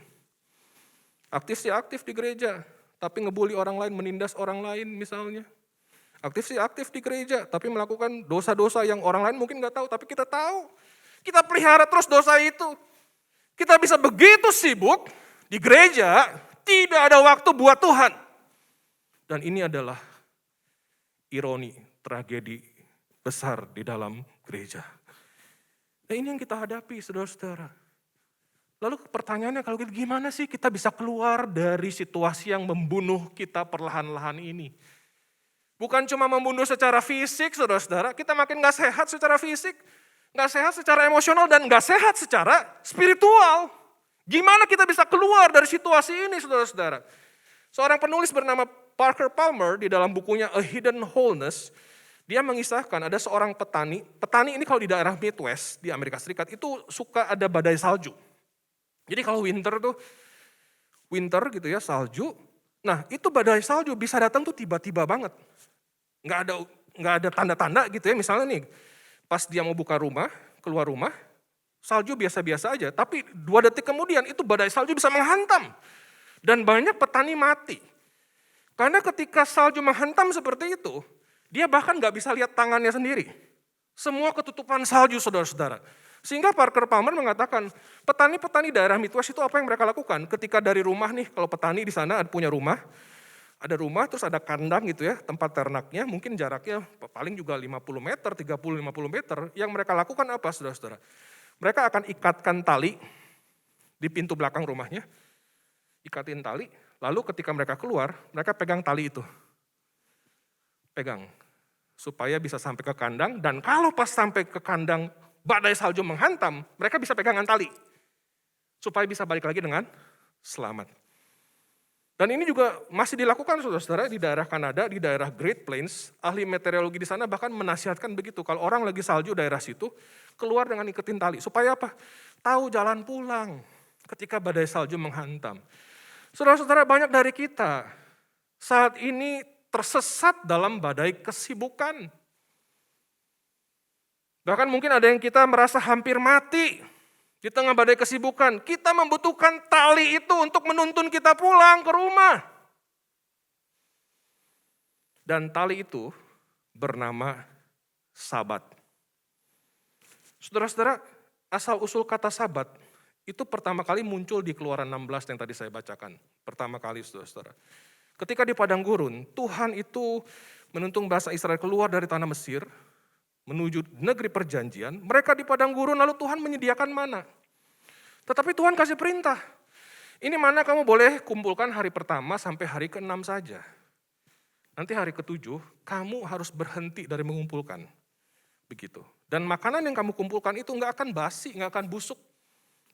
Aktif sih aktif di gereja, tapi ngebully orang lain, menindas orang lain misalnya. Aktif sih aktif di gereja, tapi melakukan dosa-dosa yang orang lain mungkin gak tahu, tapi kita tahu. Kita pelihara terus dosa itu. Kita bisa begitu sibuk di gereja, tidak ada waktu buat Tuhan. Dan ini adalah ironi, tragedi besar di dalam gereja. Nah ini yang kita hadapi saudara-saudara. Lalu pertanyaannya kalau gitu gimana sih kita bisa keluar dari situasi yang membunuh kita perlahan-lahan ini? Bukan cuma membunuh secara fisik saudara-saudara, kita makin gak sehat secara fisik, gak sehat secara emosional, dan gak sehat secara spiritual. Gimana kita bisa keluar dari situasi ini saudara-saudara? Seorang penulis bernama Parker Palmer di dalam bukunya A Hidden Wholeness, dia mengisahkan ada seorang petani ini kalau di daerah Midwest di Amerika Serikat itu suka ada badai salju. Jadi kalau winter gitu ya, salju. Nah itu badai salju bisa datang tuh tiba-tiba banget. Nggak ada tanda-tanda gitu ya, misalnya nih pas dia mau buka rumah, keluar rumah, salju biasa-biasa aja. Tapi 2 detik kemudian itu badai salju bisa menghantam. Dan banyak petani mati. Karena ketika salju menghantam seperti itu, dia bahkan nggak bisa lihat tangannya sendiri. Semua ketutupan salju saudara-saudara. Sehingga Parker Palmer mengatakan, petani-petani daerah Midwest itu apa yang mereka lakukan? Ketika dari rumah nih, kalau petani di sana punya rumah, ada rumah terus ada kandang gitu ya, tempat ternaknya, mungkin jaraknya paling juga 50 meter, 30-50 meter. Yang mereka lakukan apa saudara-saudara? Mereka akan ikatkan tali di pintu belakang rumahnya, ikatin tali, lalu ketika mereka keluar, mereka pegang tali itu. Pegang, supaya bisa sampai ke kandang, dan kalau pas sampai ke kandang, badai salju menghantam, mereka bisa pegangan tali. Supaya bisa balik lagi dengan selamat. Dan ini juga masih dilakukan saudara-saudara di daerah Kanada, di daerah Great Plains. Ahli meteorologi di sana bahkan menasihatkan begitu. Kalau orang lagi salju daerah situ, keluar dengan iketin tali. Supaya apa? Tahu jalan pulang ketika badai salju menghantam. Saudara-saudara, banyak dari kita saat ini tersesat dalam badai kesibukan. Bahkan mungkin ada yang kita merasa hampir mati di tengah badai kesibukan. Kita membutuhkan tali itu untuk menuntun kita pulang ke rumah. Dan tali itu bernama Sabat. Saudara-saudara, asal-usul kata Sabat itu pertama kali muncul di Keluaran 16 yang tadi saya bacakan. Pertama kali saudara-saudara. Ketika di padang gurun, Tuhan itu menuntun bangsa Israel keluar dari tanah Mesir, menuju negeri perjanjian, mereka di padang gurun lalu Tuhan menyediakan mana. Tetapi Tuhan kasih perintah, ini mana kamu boleh kumpulkan hari pertama sampai hari ke-6 saja. Nanti hari ke-7 kamu harus berhenti dari mengumpulkan. Begitu. Dan makanan yang kamu kumpulkan itu nggak akan basi, nggak akan busuk.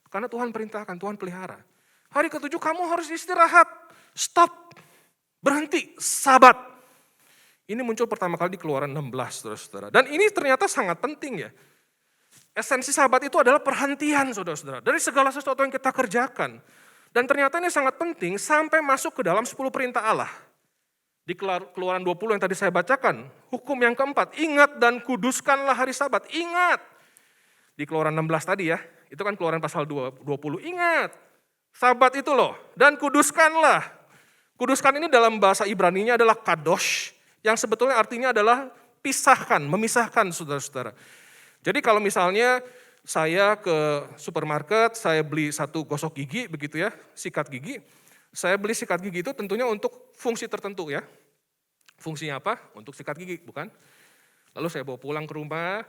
Karena Tuhan perintahkan, Tuhan pelihara. Hari ke-7 kamu harus istirahat, stop, berhenti, Sabat. Ini muncul pertama kali di Keluaran 16, saudara-saudara. Dan ini ternyata sangat penting ya. Esensi Sabat itu adalah perhentian, saudara-saudara. Dari segala sesuatu yang kita kerjakan. Dan ternyata ini sangat penting sampai masuk ke dalam 10 perintah Allah. Di Keluaran 20 yang tadi saya bacakan, hukum yang keempat, ingat dan kuduskanlah hari Sabat. Ingat. Di Keluaran 16 tadi ya, itu kan Keluaran pasal 20, ingat. Sabat itu loh, dan kuduskanlah. Kuduskan ini dalam bahasa Ibrani-nya adalah kadosh, yang sebetulnya artinya adalah pisahkan, memisahkan saudara-saudara. Jadi kalau misalnya saya ke supermarket, saya beli satu gosok gigi begitu ya, sikat gigi. Saya beli sikat gigi itu tentunya untuk fungsi tertentu ya. Fungsinya apa? Untuk sikat gigi, bukan? Lalu saya bawa pulang ke rumah,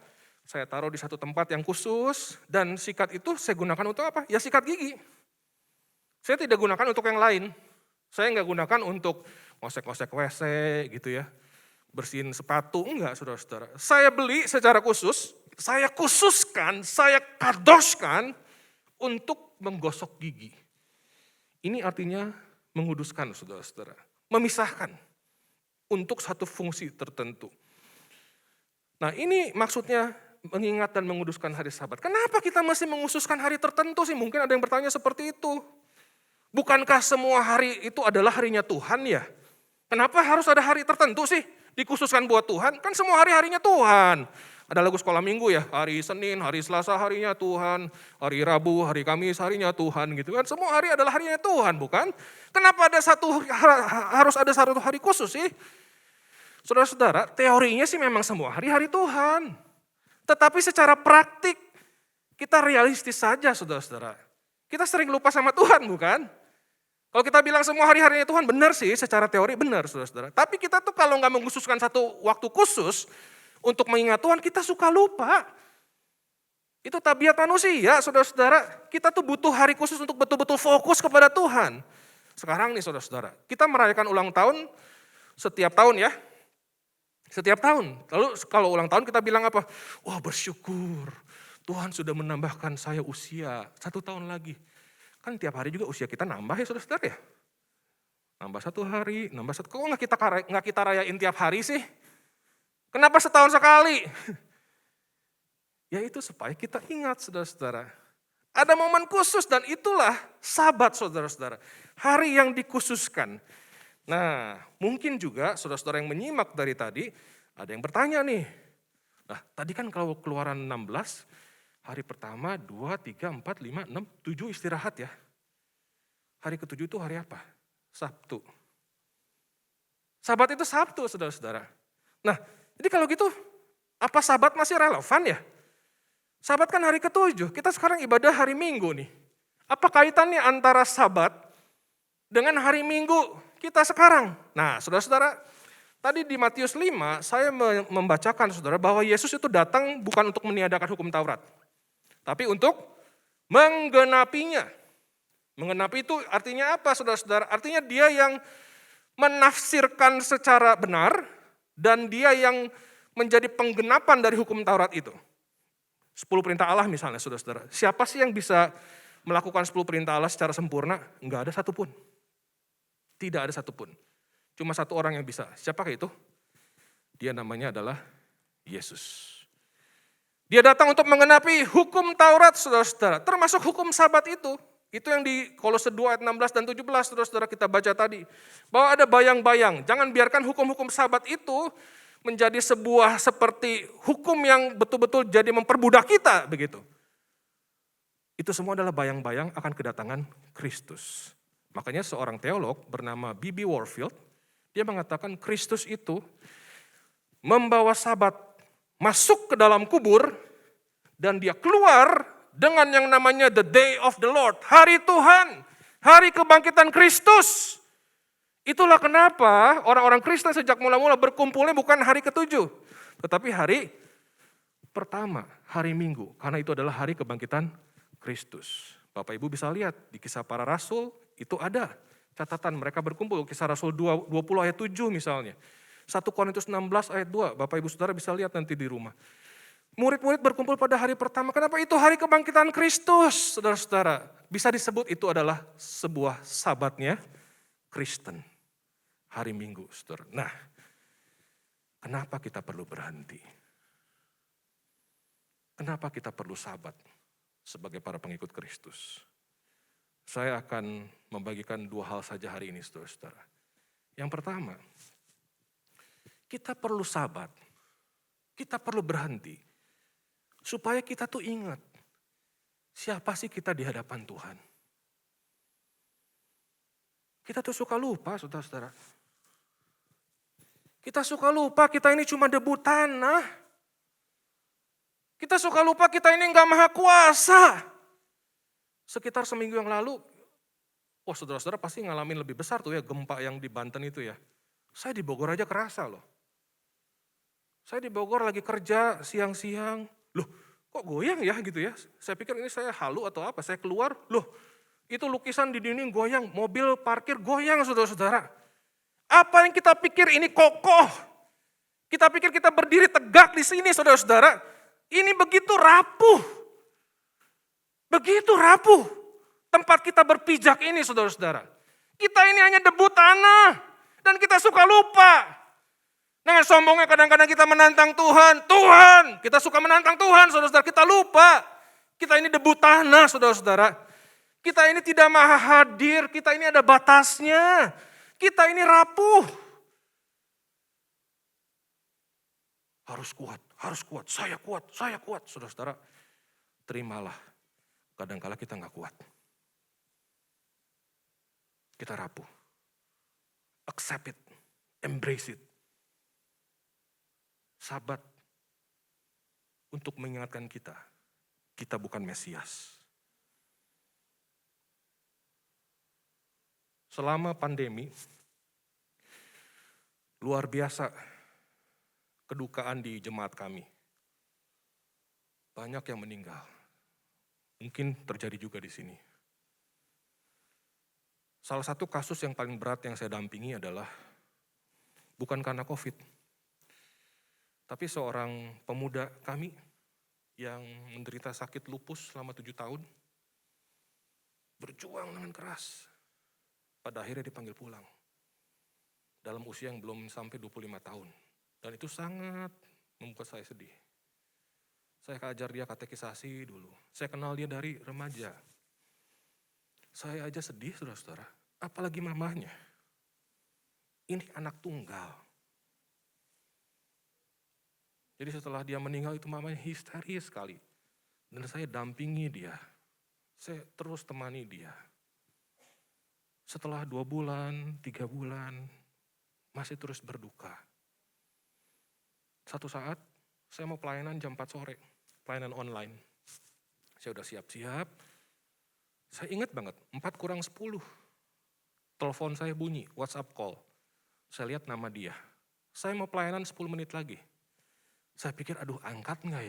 saya taruh di satu tempat yang khusus, dan sikat itu saya gunakan untuk apa? Ya sikat gigi. Saya tidak gunakan untuk yang lain. Saya nggak gunakan untuk ngosek-ngosek WC gitu ya. Bersihin sepatu, enggak saudara-saudara. Saya beli secara khusus, saya khususkan, saya kadoshkan untuk menggosok gigi. Ini artinya menguduskan saudara-saudara. Memisahkan untuk satu fungsi tertentu. Nah ini maksudnya mengingat dan menguduskan hari Sabat. Kenapa kita masih menghususkan hari tertentu sih? Mungkin ada yang bertanya seperti itu. Bukankah semua hari itu adalah harinya Tuhan ya? Kenapa harus ada hari tertentu sih dikhususkan buat Tuhan? Kan semua hari-harinya Tuhan. Ada lagu sekolah minggu ya, hari Senin, hari Selasa harinya Tuhan, hari Rabu, hari Kamis harinya Tuhan gitu kan. Semua hari adalah harinya Tuhan bukan? Kenapa harus ada satu hari khusus sih? Saudara-saudara, teorinya sih memang semua hari-hari Tuhan. Tetapi secara praktik kita realistis saja saudara-saudara. Kita sering lupa sama Tuhan bukan? Kalau kita bilang semua hari-harinya Tuhan benar sih, secara teori benar saudara-saudara. Tapi kita tuh kalau nggak mengkhususkan satu waktu khusus untuk mengingat Tuhan, kita suka lupa. Itu tabiat manusia, saudara-saudara. Kita tuh butuh hari khusus untuk betul-betul fokus kepada Tuhan. Sekarang nih saudara-saudara, kita merayakan ulang tahun setiap tahun ya. Setiap tahun. Lalu kalau ulang tahun kita bilang apa? Wah bersyukur, Tuhan sudah menambahkan saya usia 1 tahun lagi. Kan tiap hari juga usia kita nambah ya saudara-saudara ya. Nambah 1 hari, nambah 1. Kok nggak kita rayain tiap hari sih? Kenapa setahun sekali? Ya itu supaya kita ingat saudara-saudara. Ada momen khusus dan itulah Sabat saudara-saudara. Hari yang dikhususkan. Nah mungkin juga saudara-saudara yang menyimak dari tadi, ada yang bertanya nih. Nah tadi kan kalau Keluaran 16, hari pertama 2, 3, 4, 5, 6, 7 istirahat ya. Hari ke-7 itu hari apa? Sabtu. Sabat itu Sabtu saudara-saudara. Nah jadi kalau gitu, apa Sabat masih relevan ya? Sabat kan hari ke-7, kita sekarang ibadah hari Minggu nih. Apa kaitannya antara Sabat dengan hari Minggu kita sekarang? Nah saudara-saudara, tadi di Matius 5 saya membacakan saudara bahwa Yesus itu datang bukan untuk meniadakan hukum Taurat. Tapi untuk menggenapinya. Menggenapi itu artinya apa saudara-saudara? Artinya dia yang menafsirkan secara benar, dan dia yang menjadi penggenapan dari hukum Taurat itu. 10 perintah Allah misalnya saudara-saudara. Siapa sih yang bisa melakukan 10 perintah Allah secara sempurna? Enggak ada satupun. Tidak ada satupun. Cuma satu orang yang bisa. Siapakah itu? Dia namanya adalah Yesus. Dia datang untuk menggenapi hukum Taurat saudara-saudara. Termasuk hukum Sabat itu. Itu yang di Kolose 2 ayat 16 dan 17 saudara-saudara kita baca tadi. Bahwa ada bayang-bayang. Jangan biarkan hukum-hukum Sabat itu menjadi sebuah seperti hukum yang betul-betul jadi memperbudak kita begitu. Itu semua adalah bayang-bayang akan kedatangan Kristus. Makanya seorang teolog bernama B.B. Warfield, dia mengatakan Kristus itu membawa Sabat masuk ke dalam kubur dan dia keluar dengan yang namanya the day of the Lord, hari Tuhan, hari kebangkitan Kristus. Itulah kenapa orang-orang Kristen sejak mula-mula berkumpulnya bukan hari ke-7, tetapi hari pertama, hari Minggu, karena itu adalah hari kebangkitan Kristus. Bapak Ibu bisa lihat di Kisah Para Rasul itu ada catatan mereka berkumpul, Kisah Rasul 20 ayat 7 misalnya. 1 Korintus 16 ayat 2, Bapak Ibu Saudara bisa lihat nanti di rumah. Murid-murid berkumpul pada hari pertama. Kenapa itu hari kebangkitan Kristus, saudara-saudara? Bisa disebut itu adalah sebuah Sabatnya Kristen. Hari Minggu, saudara. Nah, kenapa kita perlu berhenti? Kenapa kita perlu Sabat sebagai para pengikut Kristus? Saya akan membagikan 2 hal saja hari ini, saudara-saudara. Yang pertama, Kita perlu sabat. Kita perlu berhenti. Supaya kita tuh ingat, siapa sih kita di hadapan Tuhan. Kita tuh suka lupa, saudara-saudara. Kita suka lupa kita ini cuma debu tanah. Kita suka lupa kita ini enggak maha kuasa. Sekitar seminggu yang lalu, saudara-saudara pasti ngalamin lebih besar tuh ya gempa yang di Banten itu ya. Saya di Bogor aja kerasa loh. Saya di Bogor lagi kerja siang-siang. Loh kok goyang ya gitu ya. Saya pikir ini saya halu atau apa. Saya keluar, loh itu lukisan di dinding goyang. Mobil parkir goyang saudara-saudara. Apa yang kita pikir ini kokoh. Kita pikir kita berdiri tegak di sini saudara-saudara. Ini begitu rapuh. Begitu rapuh. Tempat kita berpijak ini saudara-saudara. Kita ini hanya debu tanah. Dan kita suka lupa. Dengan sombongnya kadang-kadang kita menantang Tuhan. Tuhan, kita suka menantang Tuhan, saudara-saudara. Kita lupa. Kita ini debu tanah, saudara-saudara. Kita ini tidak maha hadir. Kita ini ada batasnya. Kita ini rapuh. Harus kuat. Saya kuat. Saudara-saudara, terimalah. Kadang-kala kita nggak kuat. Kita rapuh. Accept it. Embrace it. Sabat untuk mengingatkan kita bukan Mesias. Selama pandemi, luar biasa kedukaan di jemaat kami. Banyak yang meninggal. Mungkin terjadi juga di sini. Salah satu kasus yang paling berat yang saya dampingi adalah bukan karena COVID. Tapi seorang pemuda kami yang menderita sakit lupus selama 7 tahun, berjuang dengan keras. Pada akhirnya dipanggil pulang. Dalam usia yang belum sampai 25 tahun. Dan itu sangat membuat saya sedih. Saya ajar dia katekisasi dulu. Saya kenal dia dari remaja. Saya aja sedih saudara-saudara. Apalagi mamahnya. Ini anak tunggal. Jadi setelah dia meninggal itu mamanya histeris sekali. Dan saya dampingi dia. Saya terus temani dia. Setelah 2 bulan, 3 bulan, masih terus berduka. Satu saat saya mau pelayanan jam 4 sore. Pelayanan online. Saya udah siap-siap. Saya ingat banget, 4:40. Telepon saya bunyi, WhatsApp call. Saya lihat nama dia. Saya mau pelayanan 10 menit lagi. Saya pikir, aduh angkat nggak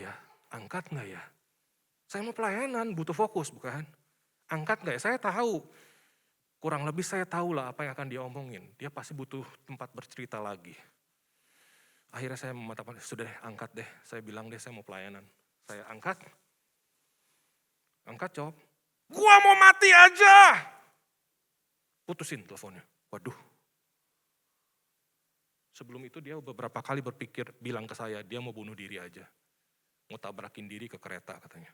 ya? Saya mau pelayanan, butuh fokus bukan? Angkat nggak ya? Saya tahu, kurang lebih saya tahu lah apa yang akan dia omongin. Dia pasti butuh tempat bercerita lagi. Akhirnya saya mematakan, sudah deh angkat deh. Saya bilang deh saya mau pelayanan. Saya angkat jawab. Gua mau mati aja. Putusin teleponnya. Waduh. Sebelum itu dia beberapa kali berpikir, bilang ke saya, dia mau bunuh diri aja. Mau tabrakin diri ke kereta katanya.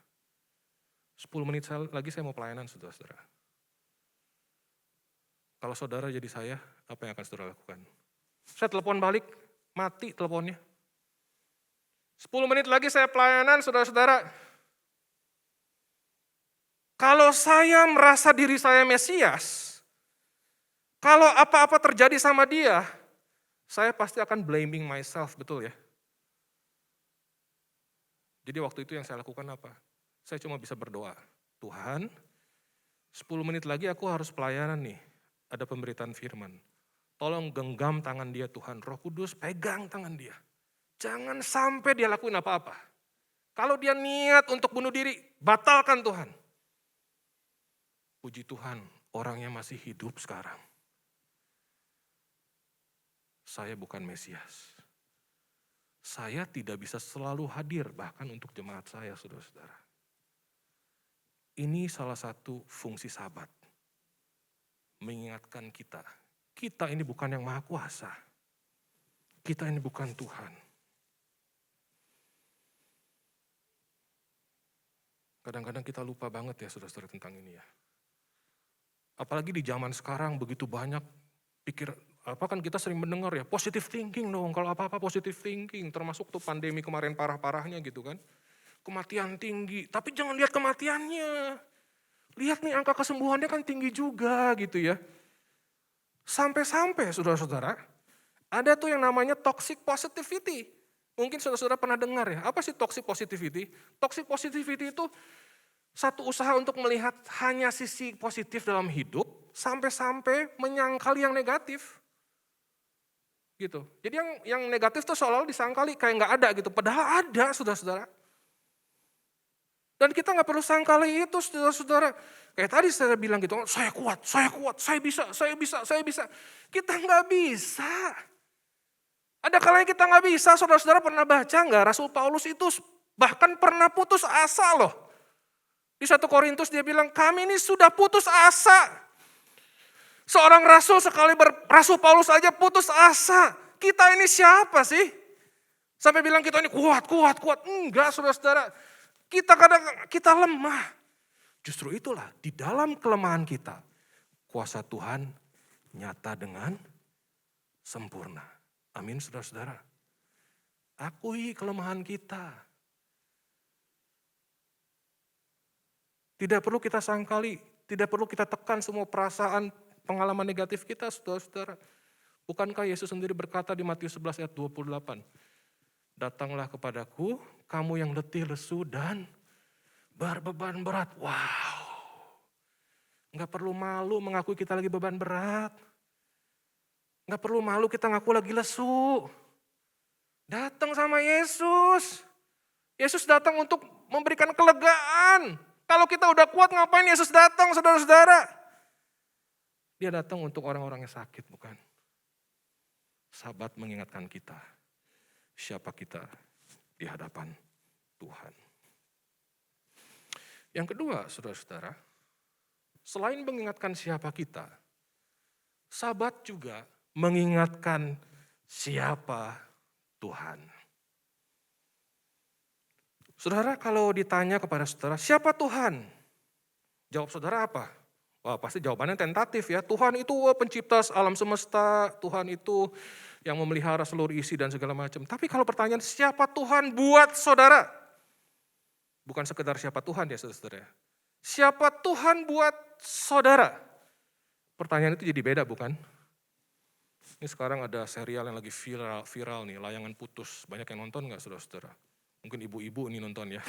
10 menit lagi saya mau pelayanan saudara-saudara. Kalau saudara jadi saya, apa yang akan saudara lakukan? Saya telepon balik, mati teleponnya. 10 menit lagi saya pelayanan saudara-saudara. Kalau saya merasa diri saya Mesias, kalau apa-apa terjadi sama dia, saya pasti akan blaming myself, betul ya? Jadi waktu itu yang saya lakukan apa? Saya cuma bisa berdoa. Tuhan, 10 menit lagi aku harus pelayanan nih. Ada pemberitaan firman. Tolong genggam tangan dia Tuhan. Roh Kudus pegang tangan dia. Jangan sampai dia lakuin apa-apa. Kalau dia niat untuk bunuh diri, batalkan Tuhan. Puji Tuhan, orangnya masih hidup sekarang. Saya bukan Mesias. Saya tidak bisa selalu hadir bahkan untuk jemaat saya, saudara-saudara. Ini salah satu fungsi sabat. Mengingatkan kita ini bukan yang maha kuasa. Kita ini bukan Tuhan. Kadang-kadang kita lupa banget ya saudara-saudara tentang ini ya. Apalagi di zaman sekarang begitu banyak pikir Apa kan kita sering mendengar ya, positive thinking dong, kalau apa-apa positive thinking, termasuk tuh pandemi kemarin parah-parahnya gitu kan. Kematian tinggi, tapi jangan lihat kematiannya. Lihat nih angka kesembuhannya kan tinggi juga gitu ya. Sampai-sampai saudara-saudara, ada tuh yang namanya toxic positivity. Mungkin saudara-saudara pernah dengar ya, apa sih toxic positivity? Toxic positivity itu satu usaha untuk melihat hanya sisi positif dalam hidup, sampai-sampai menyangkal yang negatif. Gitu. Jadi yang negatif tuh seolah-olah disangkali kayak nggak ada gitu, padahal ada saudara-saudara. Dan kita nggak perlu sangkali itu saudara-saudara. Kayak tadi saya bilang gitu, saya kuat, saya bisa. Kita nggak bisa. Ada kalanya kita nggak bisa, saudara-saudara pernah baca nggak? Rasul Paulus itu bahkan pernah putus asa loh. Di 1 Korintus dia bilang, kami ini sudah putus asa. Seorang rasul sekali Rasul Paulus aja putus asa. Kita ini siapa sih? Sampai bilang kita ini kuat. Enggak saudara-saudara. Kita lemah. Justru itulah di dalam kelemahan kita, kuasa Tuhan nyata dengan sempurna. Amin saudara-saudara. Akui kelemahan kita. Tidak perlu kita sangkali, tidak perlu kita tekan semua perasaan, pengalaman negatif kita, saudara-saudara. Bukankah Yesus sendiri berkata di Matius 11 ayat 28, datanglah kepadaku, kamu yang letih, lesu, dan berbeban berat. Wow, nggak perlu malu mengakui kita lagi beban berat. Nggak perlu malu kita ngaku lagi lesu. Datang sama Yesus. Yesus datang untuk memberikan kelegaan. Kalau kita udah kuat, ngapain Yesus datang, saudara-saudara? Dia datang untuk orang-orang yang sakit, bukan? Sahabat mengingatkan kita, siapa kita di hadapan Tuhan. Yang kedua, saudara-saudara, selain mengingatkan siapa kita, sahabat juga mengingatkan siapa Tuhan. Saudara, kalau ditanya kepada saudara, siapa Tuhan? Jawab saudara apa? Wah, pasti jawabannya tentatif ya. Tuhan itu pencipta alam semesta, Tuhan itu yang memelihara seluruh isi dan segala macam. Tapi kalau pertanyaan siapa Tuhan buat saudara? Bukan sekedar siapa Tuhan ya saudara. Siapa Tuhan buat saudara? Pertanyaan itu jadi beda bukan? Ini sekarang ada serial yang lagi viral nih, Layangan Putus. Banyak yang nonton gak saudara-saudara? Mungkin ibu-ibu ini nonton ya.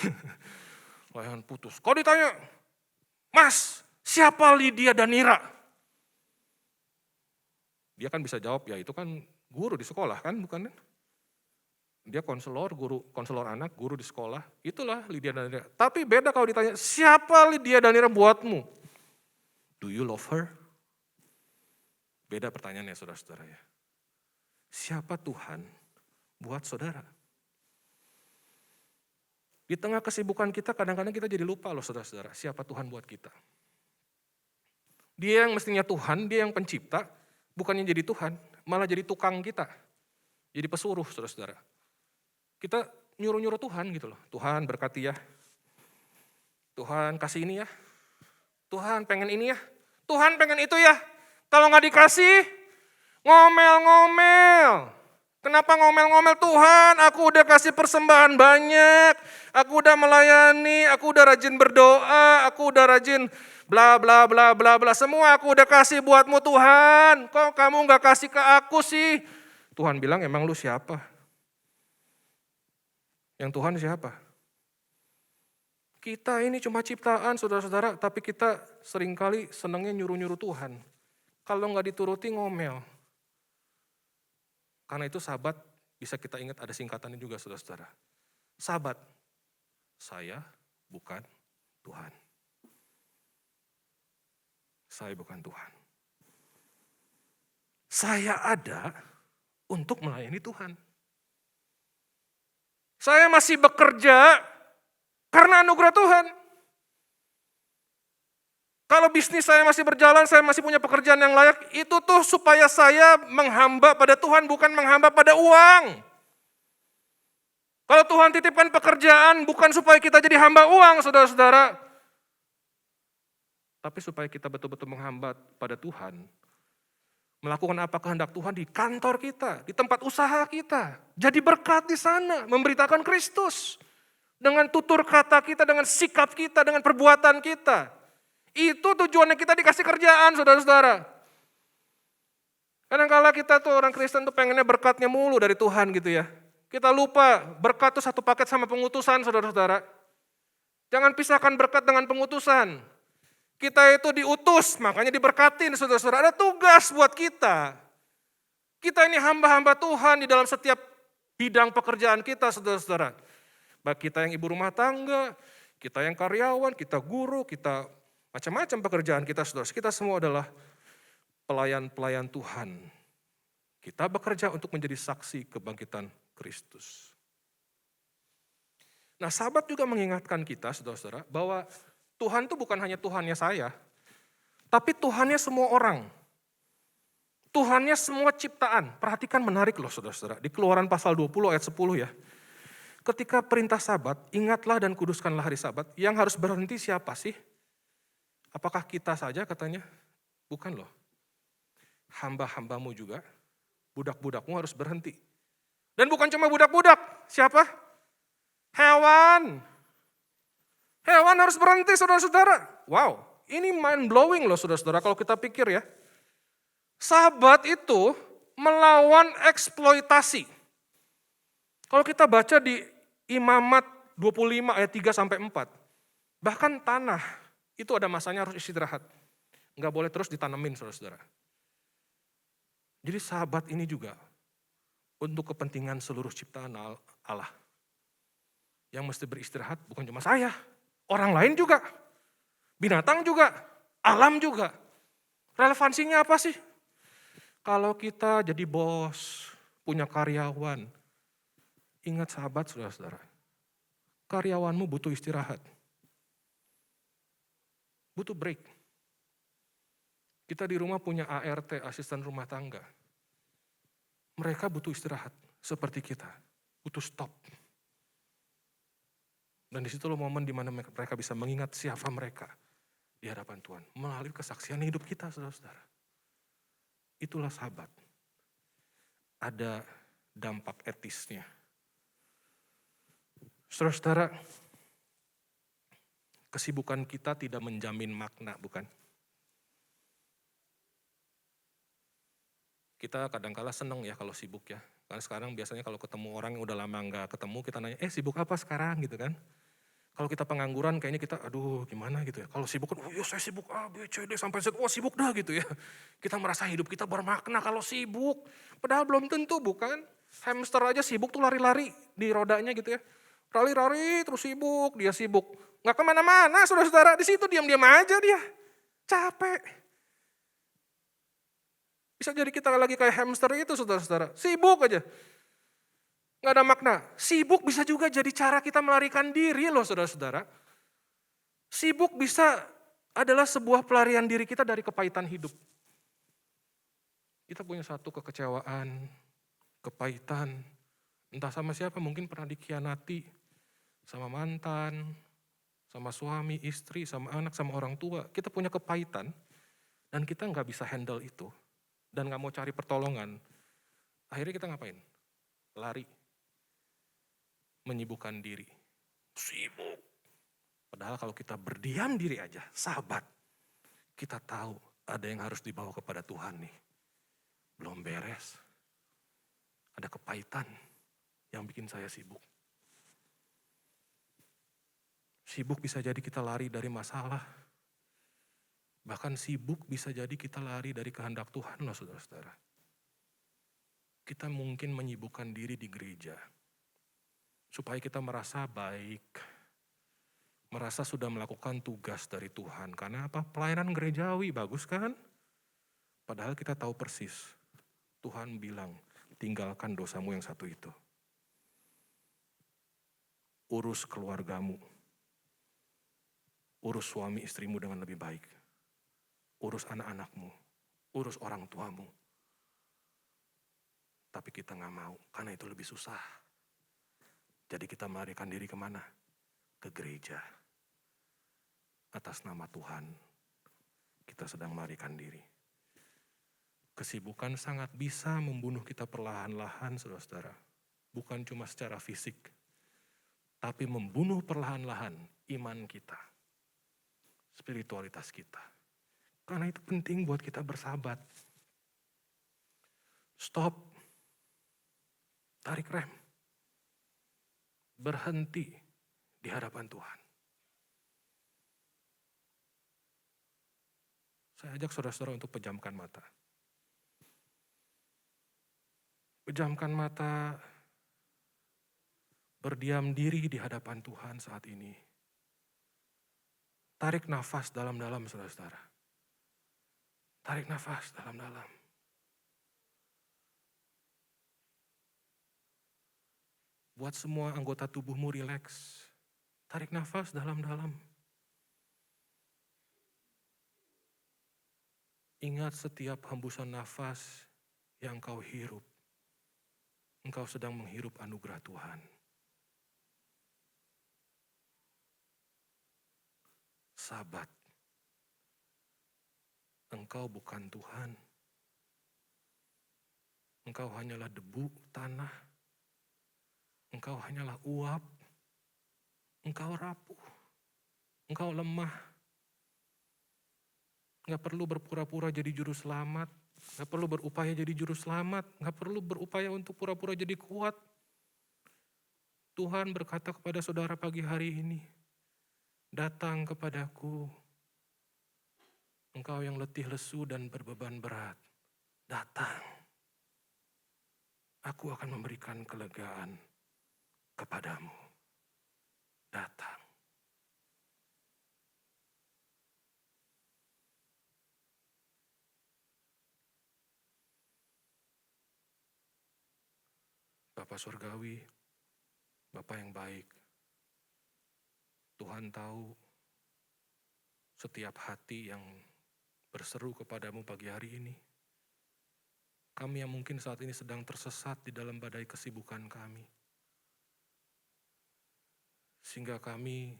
Layangan Putus. Kalau ditanya, Mas, siapa Lydia Danira? Dia kan bisa jawab, ya itu kan guru di sekolah kan, bukan? Dia konselor, konselor anak, guru di sekolah. Itulah Lydia Danira. Tapi beda kalau ditanya, siapa Lydia Danira buatmu? Do you love her? Beda pertanyaannya saudara-saudara ya. Siapa Tuhan buat saudara? Di tengah kesibukan kita, kadang-kadang kita jadi lupa loh saudara-saudara, siapa Tuhan buat kita. Dia yang mestinya Tuhan, dia yang pencipta, bukannya jadi Tuhan, malah jadi tukang kita. Jadi pesuruh saudara-saudara. Kita nyuruh-nyuruh Tuhan gitu loh. Tuhan berkati ya. Tuhan kasih ini ya. Tuhan pengen ini ya. Tuhan pengen itu ya. Kalau nggak dikasih, ngomel-ngomel. Kenapa ngomel-ngomel? Tuhan, aku udah kasih persembahan banyak, aku udah melayani, aku udah rajin berdoa, aku udah rajin bla bla bla bla bla, semua aku udah kasih buatmu Tuhan. Kok kamu nggak kasih ke aku sih? Tuhan bilang, emang lu siapa? Yang Tuhan siapa? Kita ini cuma ciptaan saudara-saudara, tapi kita seringkali senangnya nyuruh-nyuruh Tuhan. Kalau nggak dituruti ngomel. Karena itu sahabat, bisa kita ingat ada singkatannya juga saudara-saudara. Sahabat, saya bukan Tuhan. Saya bukan Tuhan. Saya ada untuk melayani Tuhan. Saya masih bekerja karena anugerah Tuhan. Kalau bisnis saya masih berjalan, saya masih punya pekerjaan yang layak, itu tuh supaya saya menghamba pada Tuhan, bukan menghamba pada uang. Kalau Tuhan titipkan pekerjaan, bukan supaya kita jadi hamba uang, saudara-saudara. Tapi supaya kita betul-betul menghamba pada Tuhan, Melakukan apa kehendak Tuhan di kantor kita, di tempat usaha kita. Jadi berkat di sana, memberitakan Kristus. Dengan tutur kata kita, dengan sikap kita, dengan perbuatan kita. Itu tujuannya kita dikasih kerjaan, saudara-saudara. Kadang-kala kita tuh orang Kristen tuh pengennya berkatnya mulu dari Tuhan gitu ya. Kita lupa berkat tuh satu paket sama pengutusan, saudara-saudara. Jangan pisahkan berkat dengan pengutusan. Kita itu diutus, makanya diberkatin, saudara-saudara. Ada tugas buat kita. Kita ini hamba-hamba Tuhan di dalam setiap bidang pekerjaan kita, saudara-saudara. Baik kita yang ibu rumah tangga, kita yang karyawan, kita guru, kita macam-macam pekerjaan kita, saudara. Kita semua adalah pelayan-pelayan Tuhan. Kita bekerja untuk menjadi saksi kebangkitan Kristus. Nah, sahabat juga mengingatkan kita, saudara-saudara, bahwa Tuhan itu bukan hanya Tuhannya saya, tapi Tuhannya semua orang. Tuhannya semua ciptaan. Perhatikan menarik loh saudara-saudara. Di Keluaran pasal 20 ayat 10 ya. Ketika perintah Sabat, ingatlah dan kuduskanlah hari Sabat. Yang harus berhenti siapa sih? Apakah kita saja katanya? Bukan loh. Hamba-hambamu juga, budak-budakmu harus berhenti. Dan bukan cuma budak-budak, siapa? Hewan. Hewan harus berhenti saudara-saudara. Wow, ini mind blowing loh saudara-saudara kalau kita pikir ya. Sabat itu melawan eksploitasi. Kalau kita baca di Imamat 25 ayat 3 sampai 4. Bahkan tanah itu ada masanya harus istirahat. Enggak boleh terus ditanemin saudara-saudara. Jadi sabat ini juga untuk kepentingan seluruh ciptaan Allah. Yang mesti beristirahat bukan cuma saya. Orang lain juga, binatang juga, alam juga. Relevansinya apa sih? Kalau kita jadi bos, punya karyawan, ingat sahabat saudara-saudara, karyawanmu butuh istirahat. Butuh break. Kita di rumah punya ART, asisten rumah tangga. Mereka butuh istirahat, seperti kita, butuh stop. Dan di situ momen di mana mereka bisa mengingat siapa mereka di hadapan Tuhan. Melalui kesaksian hidup kita, saudara-saudara. Itulah sahabat. Ada dampak etisnya. Saudara-saudara, kesibukan kita tidak menjamin makna, bukan? Kita kadang-kala seneng ya kalau sibuk ya. Karena sekarang biasanya kalau ketemu orang yang udah lama nggak ketemu, kita nanya, sibuk apa sekarang gitu kan. Kalau kita pengangguran kayaknya kita, aduh gimana gitu ya. Kalau sibuk kan, saya sibuk A, B, C, D, sampai Z, sibuk dah gitu ya. Kita merasa hidup kita bermakna kalau sibuk. Padahal belum tentu bukan. Hamster aja sibuk tuh lari-lari di rodanya gitu ya. Lari-lari terus sibuk, dia sibuk. Nggak kemana-mana saudara-saudara, di situ diam-diam aja dia. Capek. Bisa jadi kita lagi kayak hamster itu saudara-saudara, sibuk aja. Nggak ada makna. Sibuk bisa juga jadi cara kita melarikan diri loh saudara-saudara. Sibuk bisa adalah sebuah pelarian diri kita dari kepahitan hidup. Kita punya satu kekecewaan, kepahitan, entah sama siapa, mungkin pernah dikhianati, sama mantan, sama suami, istri, sama anak, sama orang tua. Kita punya kepahitan dan kita nggak bisa handle itu. Dan nggak mau cari pertolongan. Akhirnya kita ngapain? Lari. Menyibukkan diri. Sibuk. Padahal kalau kita berdiam diri aja, sahabat, kita tahu ada yang harus dibawa kepada Tuhan nih. Belum beres. Ada kepahitan yang bikin saya sibuk. Sibuk bisa jadi kita lari dari masalah. Bahkan sibuk bisa jadi kita lari dari kehendak Tuhan loh saudara-saudara. Kita mungkin menyibukkan diri di gereja. Supaya kita merasa baik, merasa sudah melakukan tugas dari Tuhan. Karena apa? Pelayanan gerejawi, bagus kan? Padahal kita tahu persis, Tuhan bilang, tinggalkan dosamu yang satu itu. Urus keluargamu, urus suami istrimu dengan lebih baik. Urus anak-anakmu, urus orang tuamu. Tapi kita gak mau, karena itu lebih susah. Jadi kita melarikan diri kemana? Ke gereja. Atas nama Tuhan, kita sedang melarikan diri. Kesibukan sangat bisa membunuh kita perlahan-lahan, saudara-saudara. Bukan cuma secara fisik, tapi membunuh perlahan-lahan iman kita, spiritualitas kita. Karena itu penting buat kita bersahabat. Stop, tarik rem, berhenti di hadapan Tuhan. Saya ajak saudara-saudara untuk pejamkan mata. Pejamkan mata, berdiam diri di hadapan Tuhan saat ini. Tarik nafas dalam-dalam, saudara-saudara. Tarik nafas dalam-dalam. Buat semua anggota tubuhmu rileks. Tarik nafas dalam-dalam. Ingat setiap hembusan nafas yang kau hirup. Engkau sedang menghirup anugerah Tuhan. Sahabat, engkau bukan Tuhan. Engkau hanyalah debu tanah. Engkau hanyalah uap. Engkau rapuh. Engkau lemah. Nggak perlu berpura-pura jadi juru selamat. Nggak perlu berupaya jadi juru selamat. Nggak perlu berupaya untuk pura-pura jadi kuat. Tuhan berkata kepada saudara pagi hari ini, datang kepadaku, engkau yang letih lesu dan berbeban berat. Datang. Aku akan memberikan kelegaan kepadamu. Datang. Bapa Surgawi, Bapa yang baik, Tuhan tahu setiap hati yang berseru kepadamu pagi hari ini. Kami yang mungkin saat ini sedang tersesat di dalam badai kesibukan kami. Sehingga kami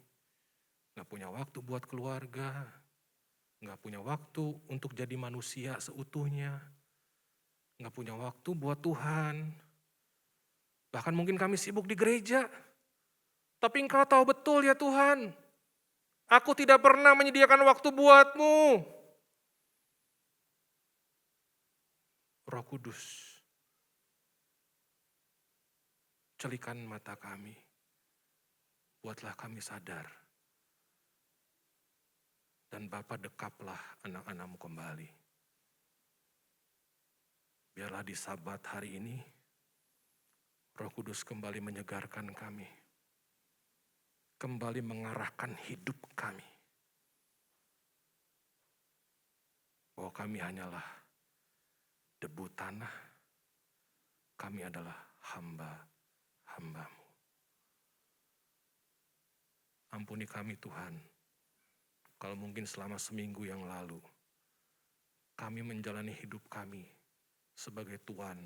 gak punya waktu buat keluarga, gak punya waktu untuk jadi manusia seutuhnya, gak punya waktu buat Tuhan. Bahkan mungkin kami sibuk di gereja. Tapi Engkau tahu betul ya Tuhan, aku tidak pernah menyediakan waktu buat-Mu. Roh Kudus, celikan mata kami, buatlah kami sadar. Dan Bapa dekaplah anak-anak-Mu kembali. Biarlah di Sabat hari ini, Roh Kudus kembali menyegarkan kami. Kembali mengarahkan hidup kami. Bahwa kami hanyalah debu tanah. Kami adalah hamba-hamba-Mu. Ampuni kami Tuhan. Kalau mungkin selama seminggu yang lalu, kami menjalani hidup kami sebagai tuan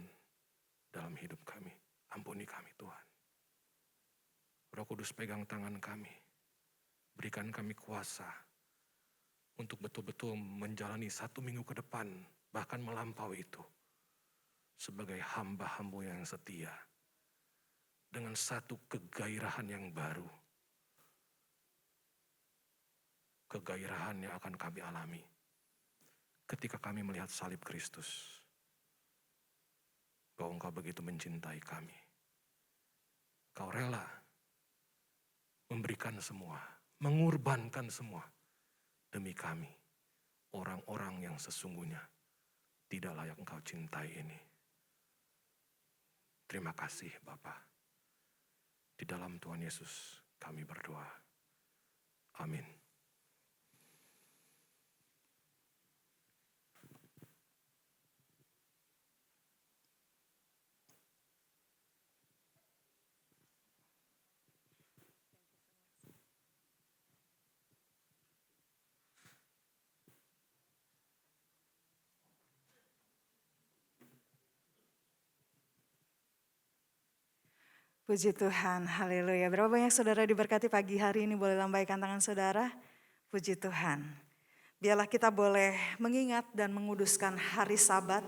dalam hidup kami. Ampuni kami Tuhan. Roh Kudus pegang tangan kami. Berikan kami kuasa untuk betul-betul menjalani 1 minggu ke depan, bahkan melampaui itu. Sebagai hamba-Hamba yang setia. Dengan satu kegairahan yang baru. Kegairahan yang akan kami alami ketika kami melihat salib Kristus. Bahwa Engkau begitu mencintai kami. Kau rela memberikan semua, mengorbankan semua demi kami, orang-orang yang sesungguhnya tidak layak Engkau cintai ini. Terima kasih Bapa. Di dalam Tuhan Yesus kami berdoa. Amin. Puji Tuhan, haleluya. Berapa banyak saudara diberkati pagi hari ini, boleh lambaikan tangan saudara? Puji Tuhan. Biarlah kita boleh mengingat dan menguduskan hari Sabat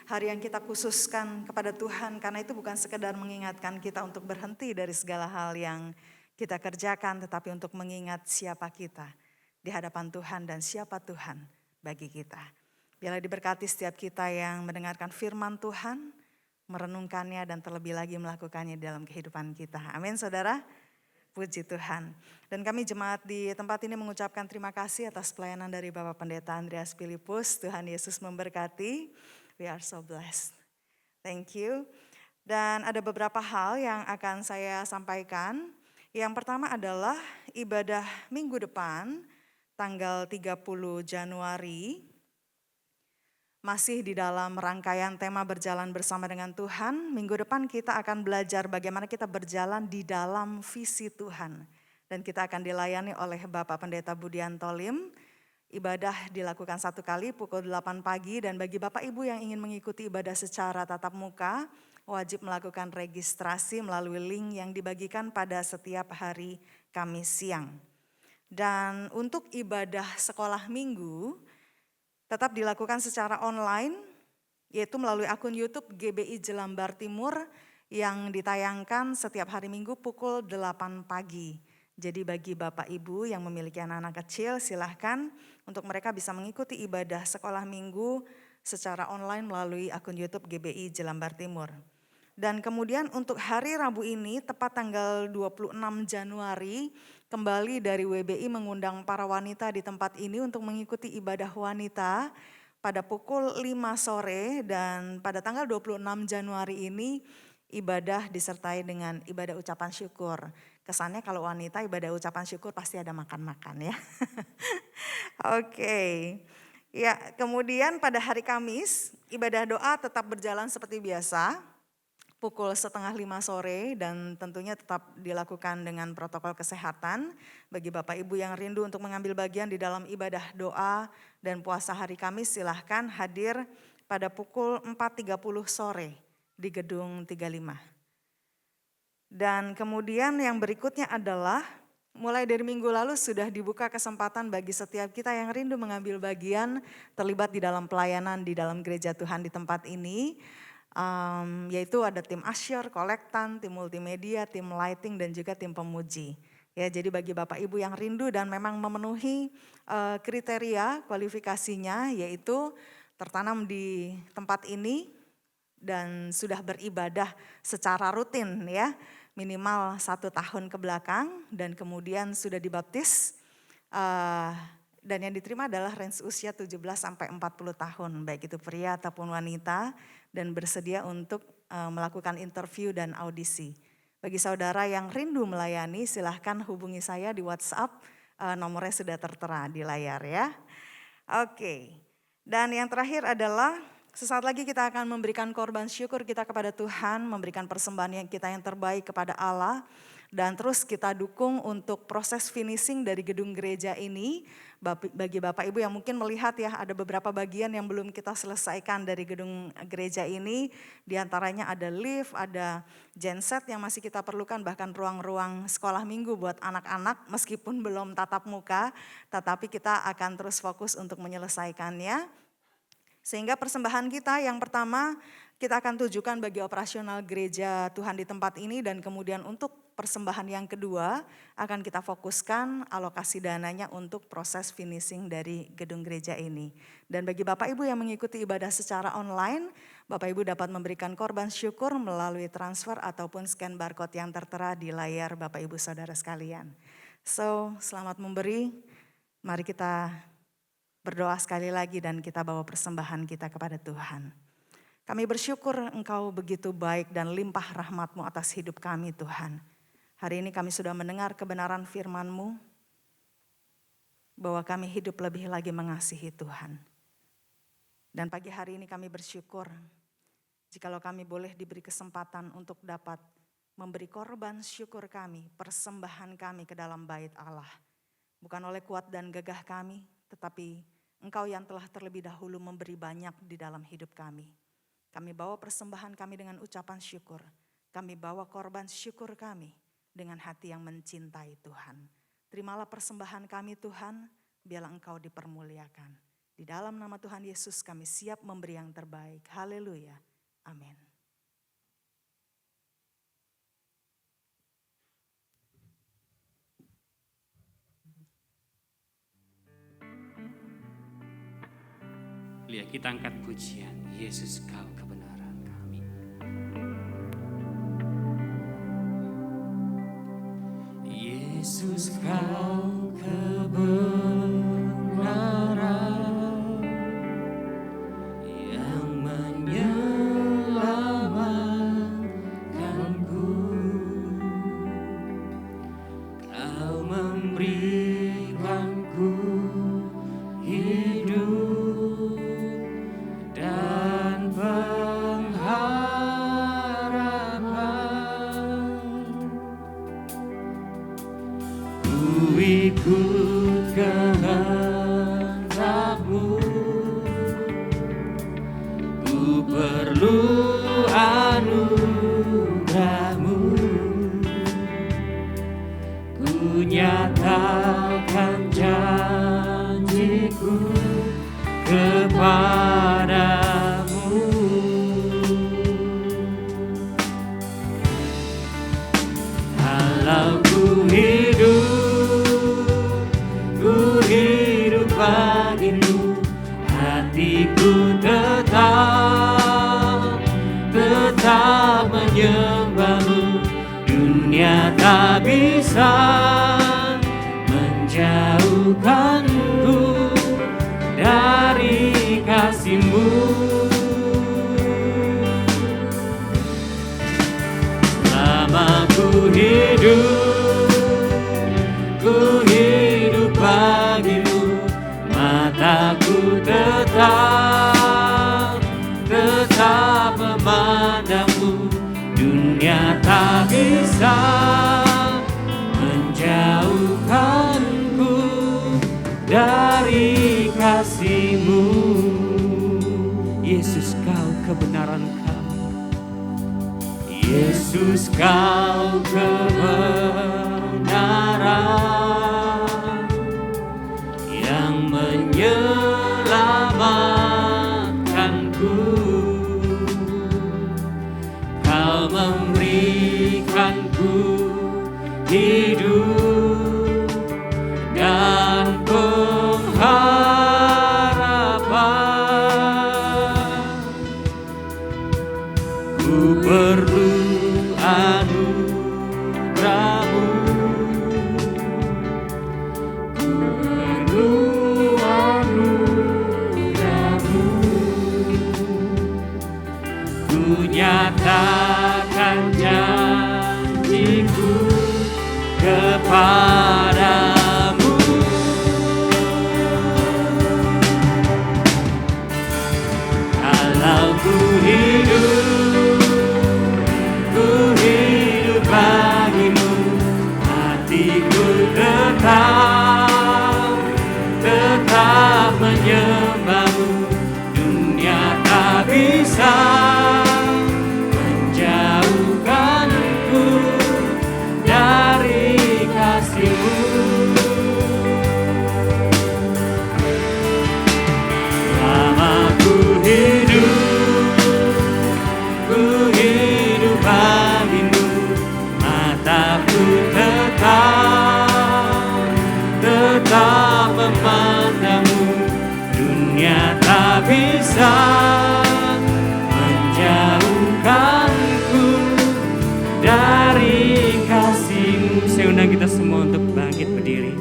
hari yang kita khususkan kepada Tuhan, karena itu bukan sekedar mengingatkan kita untuk berhenti dari segala hal yang kita kerjakan, tetapi untuk mengingat siapa kita di hadapan Tuhan dan siapa Tuhan bagi kita. Biarlah diberkati setiap kita yang mendengarkan firman Tuhan, merenungkannya dan terlebih lagi melakukannya dalam kehidupan kita. Amin saudara. Puji Tuhan. Dan kami jemaat di tempat ini mengucapkan terima kasih atas pelayanan dari Bapak Pendeta Andreas Filipus. Tuhan Yesus memberkati. We are so blessed. Thank you. Dan ada beberapa hal yang akan saya sampaikan. Yang pertama adalah ibadah minggu depan tanggal 30 Januari. Masih di dalam rangkaian tema berjalan bersama dengan Tuhan, minggu depan kita akan belajar bagaimana kita berjalan di dalam visi Tuhan. Dan kita akan dilayani oleh Bapak Pendeta Budianto Lim. Ibadah dilakukan 1 kali pukul 8 pagi dan bagi Bapak Ibu yang ingin mengikuti ibadah secara tatap muka, wajib melakukan registrasi melalui link yang dibagikan pada setiap hari Kamis siang. Dan untuk ibadah sekolah minggu, tetap dilakukan secara online, yaitu melalui akun YouTube GBI Jelambar Timur yang ditayangkan setiap hari Minggu pukul 8 pagi. Jadi bagi Bapak Ibu yang memiliki anak-anak kecil silahkan untuk mereka bisa mengikuti ibadah sekolah minggu secara online melalui akun YouTube GBI Jelambar Timur. Dan kemudian untuk hari Rabu ini tepat tanggal 26 Januari kembali dari WBI mengundang para wanita di tempat ini untuk mengikuti ibadah wanita pada pukul 5 sore dan pada tanggal 26 Januari ini ibadah disertai dengan ibadah ucapan syukur. Kesannya kalau wanita ibadah ucapan syukur pasti ada makan-makan ya. Oke. Ya, kemudian pada hari Kamis ibadah doa tetap berjalan seperti biasa. Pukul 4:30 sore dan tentunya tetap dilakukan dengan protokol kesehatan. Bagi Bapak Ibu yang rindu untuk mengambil bagian di dalam ibadah doa dan puasa hari Kamis silahkan hadir pada pukul 4:30 sore di gedung 35. Dan kemudian yang berikutnya adalah mulai dari minggu lalu sudah dibuka kesempatan bagi setiap kita yang rindu mengambil bagian terlibat di dalam pelayanan di dalam gereja Tuhan di tempat ini. Yaitu ada tim asyur, kolektan, tim multimedia, tim lighting dan juga tim pemuji. Ya, jadi bagi Bapak Ibu yang rindu dan memang memenuhi kriteria kualifikasinya yaitu tertanam di tempat ini dan sudah beribadah secara rutin ya minimal 1 tahun ke belakang dan kemudian sudah dibaptis dan yang diterima adalah range usia 17 sampai 40 tahun baik itu pria ataupun wanita dan bersedia untuk melakukan interview dan audisi. Bagi saudara yang rindu melayani silahkan hubungi saya di WhatsApp, nomornya sudah tertera di layar ya. Oke, dan yang terakhir adalah sesaat lagi kita akan memberikan korban syukur kita kepada Tuhan, memberikan persembahan yang kita yang terbaik kepada Allah. Dan terus kita dukung untuk proses finishing dari gedung gereja ini. Bagi Bapak Ibu yang mungkin melihat ya ada beberapa bagian yang belum kita selesaikan dari gedung gereja ini. Di antaranya ada lift, ada genset yang masih kita perlukan, bahkan ruang-ruang sekolah minggu buat anak-anak meskipun belum tatap muka. Tetapi kita akan terus fokus untuk menyelesaikannya. Sehingga persembahan kita yang pertama kita akan tujukan bagi operasional gereja Tuhan di tempat ini dan kemudian untuk persembahan yang kedua akan kita fokuskan alokasi dananya untuk proses finishing dari gedung gereja ini. Dan bagi Bapak Ibu yang mengikuti ibadah secara online, Bapak Ibu dapat memberikan korban syukur melalui transfer ataupun scan barcode yang tertera di layar Bapak Ibu Saudara sekalian. So, selamat memberi, mari kita berdoa sekali lagi dan kita bawa persembahan kita kepada Tuhan. Kami bersyukur Engkau begitu baik dan limpah rahmat-Mu atas hidup kami Tuhan. Hari ini kami sudah mendengar kebenaran firman-Mu bahwa kami hidup lebih lagi mengasihi Tuhan. Dan pagi hari ini kami bersyukur jikalau kami boleh diberi kesempatan untuk dapat memberi korban syukur kami, persembahan kami ke dalam bait Allah. Bukan oleh kuat dan gagah kami, tetapi Engkau yang telah terlebih dahulu memberi banyak di dalam hidup kami. Kami bawa persembahan kami dengan ucapan syukur. Kami bawa korban syukur kami dengan hati yang mencintai Tuhan. Terimalah persembahan kami Tuhan, biarlah Engkau dipermuliakan. Di dalam nama Tuhan Yesus kami siap memberi yang terbaik. Haleluya. Amin. Lihat kita angkat pujian, Yesus kau kebenaran kami. Yesus kau kebenaran yang menyelamatkanku. Kau memberikanku hidup dan pengharapan. Ku ikut kehendak-Mu, ku perlu anugerah-Mu. Ku nyatakan janjiku kepadamu. Kalau ku hidup bagimu, hatiku tetap menyembah-Mu. Dunia tak bisa menjauhkanku dari kasih-Mu. Selama ku hidup bagimu, mataku tetap memandang-Mu. Dunia tak bisa menjauhkanku dari kasih-Mu. Yesus kau kebenaran kami, Yesus kau kebenaran yang menyelamatkanku. Kau memberikanku hidup dan pengharapan. Ku perlu anugerah-Mu, ku perlu anugerah-Mu. Ku nyatakan janjiku kepadamu. Kalau ku hidup bagimu, hatiku tetap menyembah-Mu. Dunia tak bisa menjauhkanku dari kasih-Mu. Selama ku hidup bagimu, mataku tetap memandang-Mu. Dunia tak bisa menjauhkanku dari kasih-Mu. Saya undang kita semua untuk bangkit berdiri.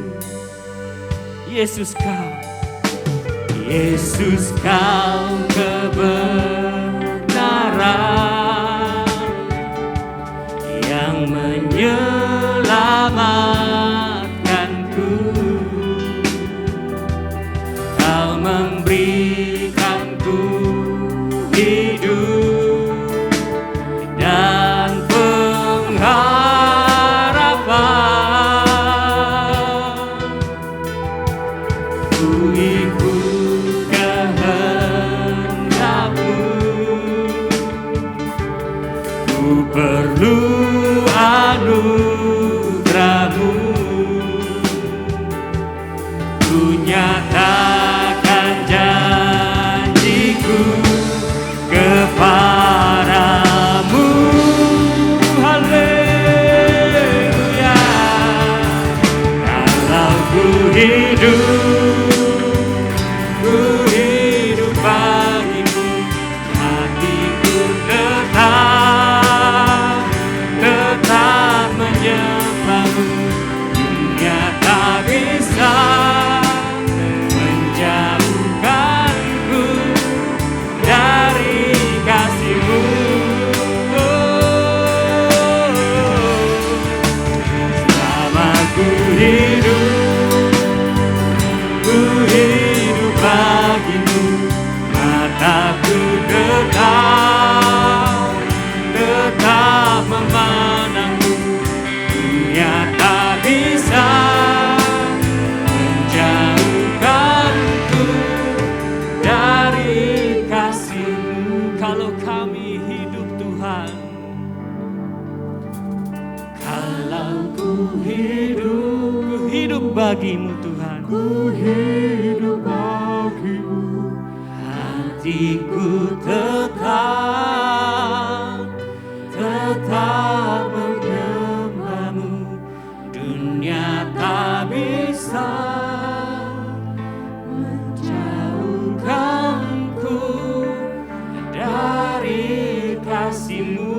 Yesus kau kebenaran yang menyelamatkanku. Kau memberikanku hidup dan pengharapan. Ku ikut kehendak-Mu, ku perlu anugerah-Mu. Ku nyatakan janji hidup bagimu, hatiku tetap menyembahmu. Dunia tak bisa menjauhkanku dari kasih-Mu. Selama ku hidup bagimu, mataku tetap memandangmu. Dunia tak bisa menjauhkanku dari kasih-Mu. Kalau kami hidup Tuhan, kalau ku hidup bagimu Tuhan, ku hidup bagimu, hatiku tetap menyembahmu. Dunia tak bisa menjauhkanku dari kasih-Mu.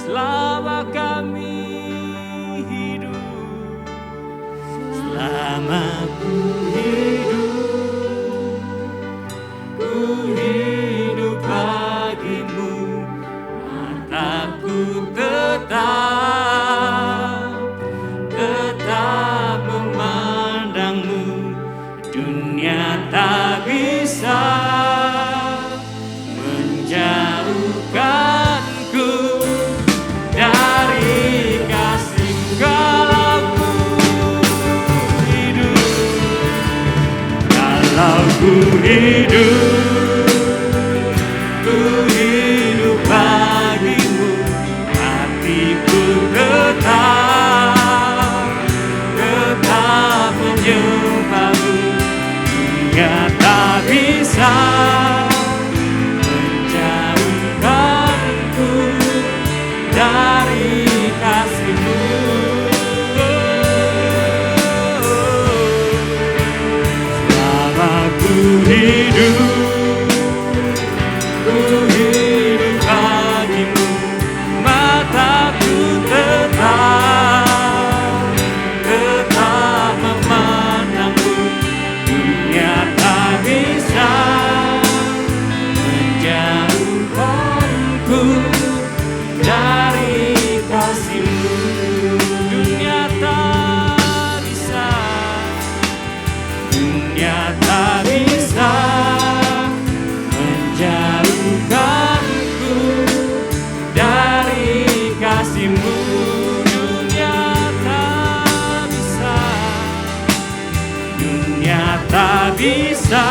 Selama kami hidup, selama ku hidup bagimu, mataku tetap memandangmu. Dunia tak bisa menjauhkanku dari kasih-Mu. Kalau ku hidup bagimu, hatiku tetap menyembahmu. Dunia tak bisa menjauhkanku dari kasih-Mu. Selama ku hidup bagimu, mataku tetap memandangmu. Dunia tak bisa menjauhkanku dari kasih-Mu. Dunia tak bisa, dunia tak bisa menjauhkanku dari kasih-Mu. Dunia tak bisa, dunia tak bisa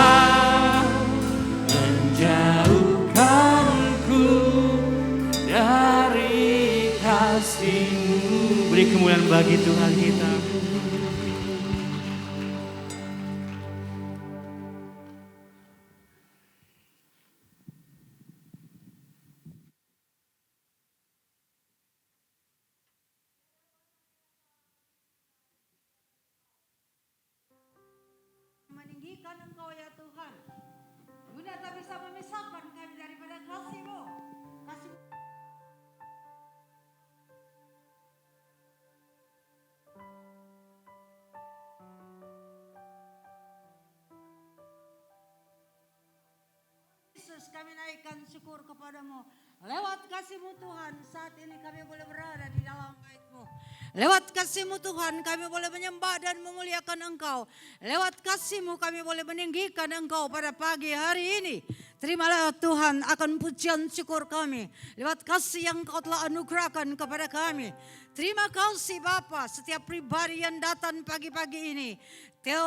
menjauhkanku dari kasih-Mu. Beri kemuliaan bagi Tuhan kita. Meninggikan Engkau ya Tuhan. Dunia tak bisa memisahkan kami daripada kasih-Mu. Kasih Yesus, kami naikkan syukur kepadamu. Lewat kasih-Mu Tuhan, saat ini kami boleh berada di dalam bait-Mu. Lewat kasih-Mu Tuhan, kami boleh menyembah dan memuliakan Engkau. Lewat kasih-Mu kami boleh meninggikan Engkau pada pagi hari ini. Terimalah Tuhan akan pujian syukur kami. Lewat kasih yang Kau telah anugerahkan kepada kami. Terima kasih Bapa, setiap pribadi yang datang pagi-pagi ini.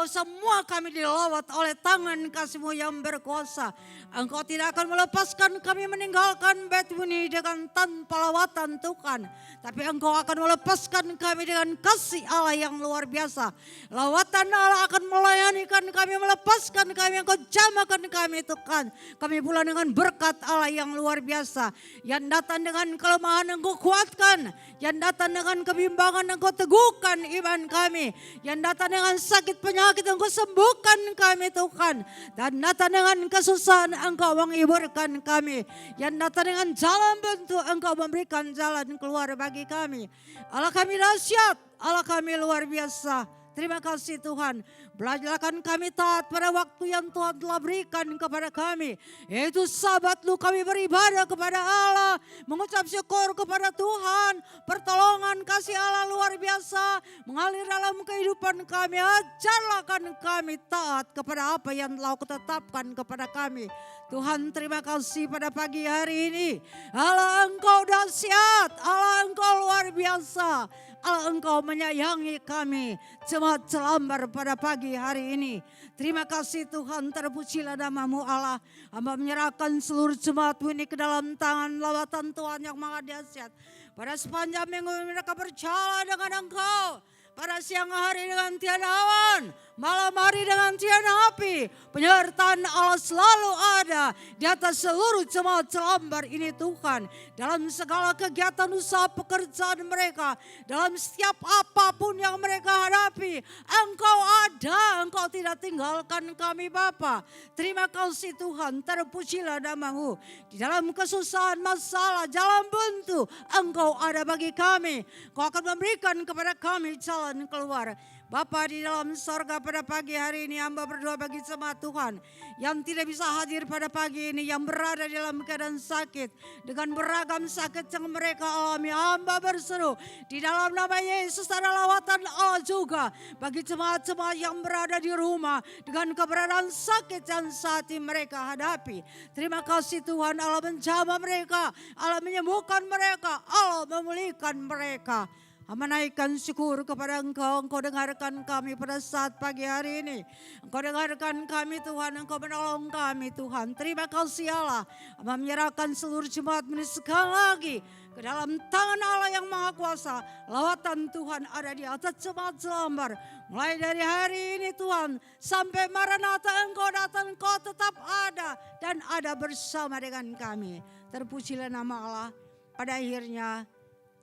Semua kami dilawat oleh tangan kasih-Mu yang berkuasa. Engkau tidak akan melepaskan kami meninggalkan bait-Mu ini dengan tanpa lawatan Tuhan. Tapi Engkau akan melepaskan kami dengan kasih Allah yang luar biasa. Lawatan Allah akan melayanikan kami, melepaskan kami, Engkau jamakan kami Tuhan. Kami pula dengan berkat Allah yang luar biasa. Yang datang dengan kelemahan Engkau kuatkan. Yang datang dengan kebimbangan Engkau teguhkan iman kami. Yang datang dengan sakit penyakit Engkau sembuhkan kami Tuhan. Dan datang dengan kesusahan Engkau menghiburkan kami. Yang datang dengan jalan buntu Engkau memberikan jalan keluar bagi kami. Allah kami dahsyat, Allah kami luar biasa. Terima kasih Tuhan. Belajarkan kami taat pada waktu yang Tuhan telah berikan kepada kami. Yaitu sabat lu kami beribadah kepada Allah. Mengucap syukur kepada Tuhan. Pertolongan kasih Allah luar biasa. Mengalir dalam kehidupan kami. Ajarlah kami taat kepada apa yang telah Kau tetapkan kepada kami. Tuhan terima kasih pada pagi hari ini. Allah Engkau dahsyat. Allah Engkau luar biasa. Allah Engkau menyayangi kami. Jemaat Jelambar pada pagi hari ini. Terima kasih Tuhan, terpujilah nama-Mu Allah. Hamba menyerahkan seluruh jemaat-Mu ini ke dalam tangan lawatan Tuhan yang maha dahsyat. Pada sepanjang minggu mereka berjalan dengan Engkau. Pada siang hari dengan tiada awan, malam hari dengan tiada api. Penyertaan Allah selalu ada di atas seluruh jemaat Jelambar ini Tuhan. Dalam segala kegiatan usaha pekerjaan mereka, dalam setiap apapun yang mereka hadapi, Engkau ada, Engkau tidak tinggalkan kami Bapa. Terima kasih Tuhan, terpujilah nama-Mu. Di dalam kesusahan, masalah, jalan buntu, Engkau ada bagi kami. Kau akan memberikan kepada kami jalan keluar. Bapa di dalam sorga pada pagi hari ini hamba berdoa bagi jemaat Tuhan yang tidak bisa hadir pada pagi ini, yang berada dalam keadaan sakit dengan beragam sakit yang mereka alami. Hamba berseru di dalam nama Yesus ada lawatan Allah juga bagi jemaat-jemaat yang berada di rumah dengan keberadaan sakit yang saat ini mereka hadapi. Terima kasih Tuhan, Allah menjamah mereka, Allah menyembuhkan mereka, Allah memulihkan mereka. Menaikkan syukur kepada Engkau, Engkau dengarkan kami pada saat pagi hari ini. Engkau dengarkan kami Tuhan, Engkau menolong kami Tuhan. Terima kasih Allah, menyerahkan seluruh jemaat ini sekali lagi ke dalam tangan Allah yang Maha Kuasa. Lawatan Tuhan ada di atas jemaat Jelambar. Mulai dari hari ini Tuhan, sampai Maranatha Engkau datang, Engkau tetap ada dan ada bersama dengan kami. Terpujilah nama Allah. Pada akhirnya,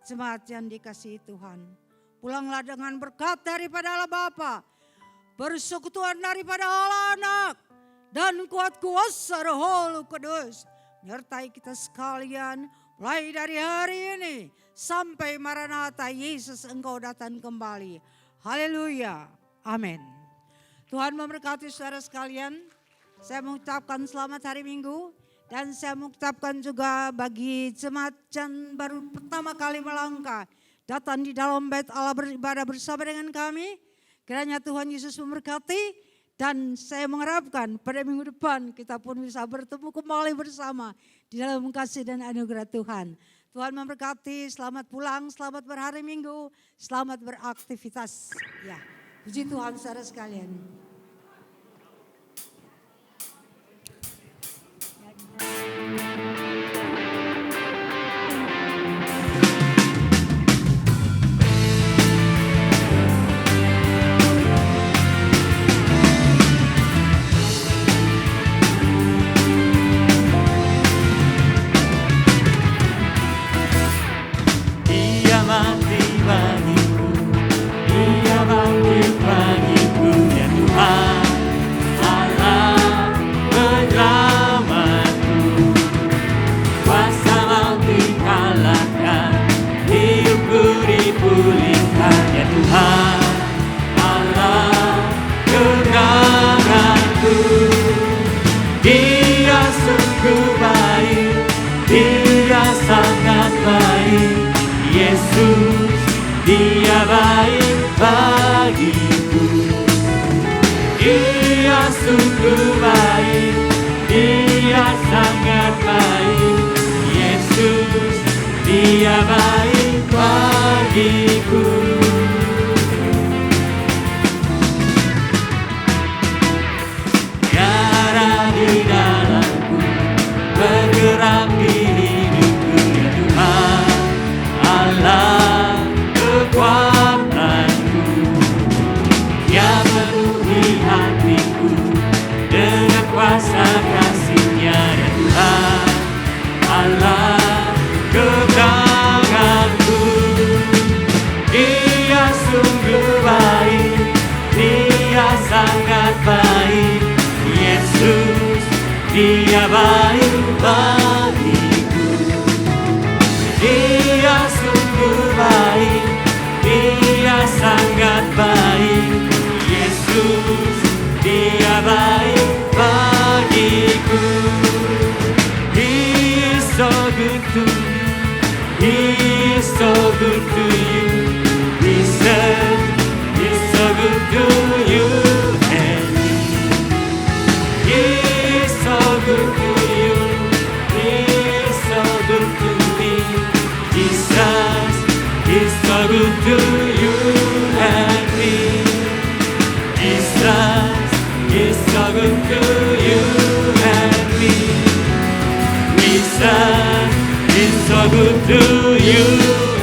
jemaat yang dikasihi Tuhan, pulanglah dengan berkat daripada Allah Bapa, persekutuan daripada Allah Anak, dan kuat kuasa Roh Kudus menyertai kita sekalian mulai dari hari ini sampai Maranatha Yesus Engkau datang kembali. Haleluya, amin. Tuhan memberkati saudara sekalian. Saya mengucapkan selamat hari Minggu. Dan saya mengucapkan juga bagi jemaat yang baru pertama kali melangkah datang di dalam bait Allah beribadah bersama dengan kami. Kiranya Tuhan Yesus memberkati dan saya mengharapkan pada minggu depan kita pun bisa bertemu kembali bersama di dalam kasih dan anugerah Tuhan. Tuhan memberkati, selamat pulang, selamat berhari Minggu, selamat beraktivitas. Ya, puji Tuhan saudara sekalian. Dia mati bagiku, Dia bangkit bagiku, ya Tuhan Allah penyelamatku. Kuasa maut dikalahkan, hidupku dipulihkan, ya Tuhan Allah kebenaranku. Dia sungguh baik, Dia sangat baik, Yesus, Dia baik bagiku. Dia sungguh baik, Dia sangat baik, Yesus, Dia baik bagiku. Tiada di dalamku, bergerak di hidupku, ya Tuhan Allah hatiku dengan kuasa kasih-Nya ya Tuhan Allah kebenaranku. Dia sungguh baik, Dia sangat baik, Yesus Dia baik bagiku. Dia sungguh baik, Dia sangat baik, Yesus Dia baik bagiku. He is so good to me, He is so good to you. He said He's so good to you and me. He is so good to you, He is so good to me. Jesus is so good to you and me. Jesus is so good to you and me. Jesus is so good to you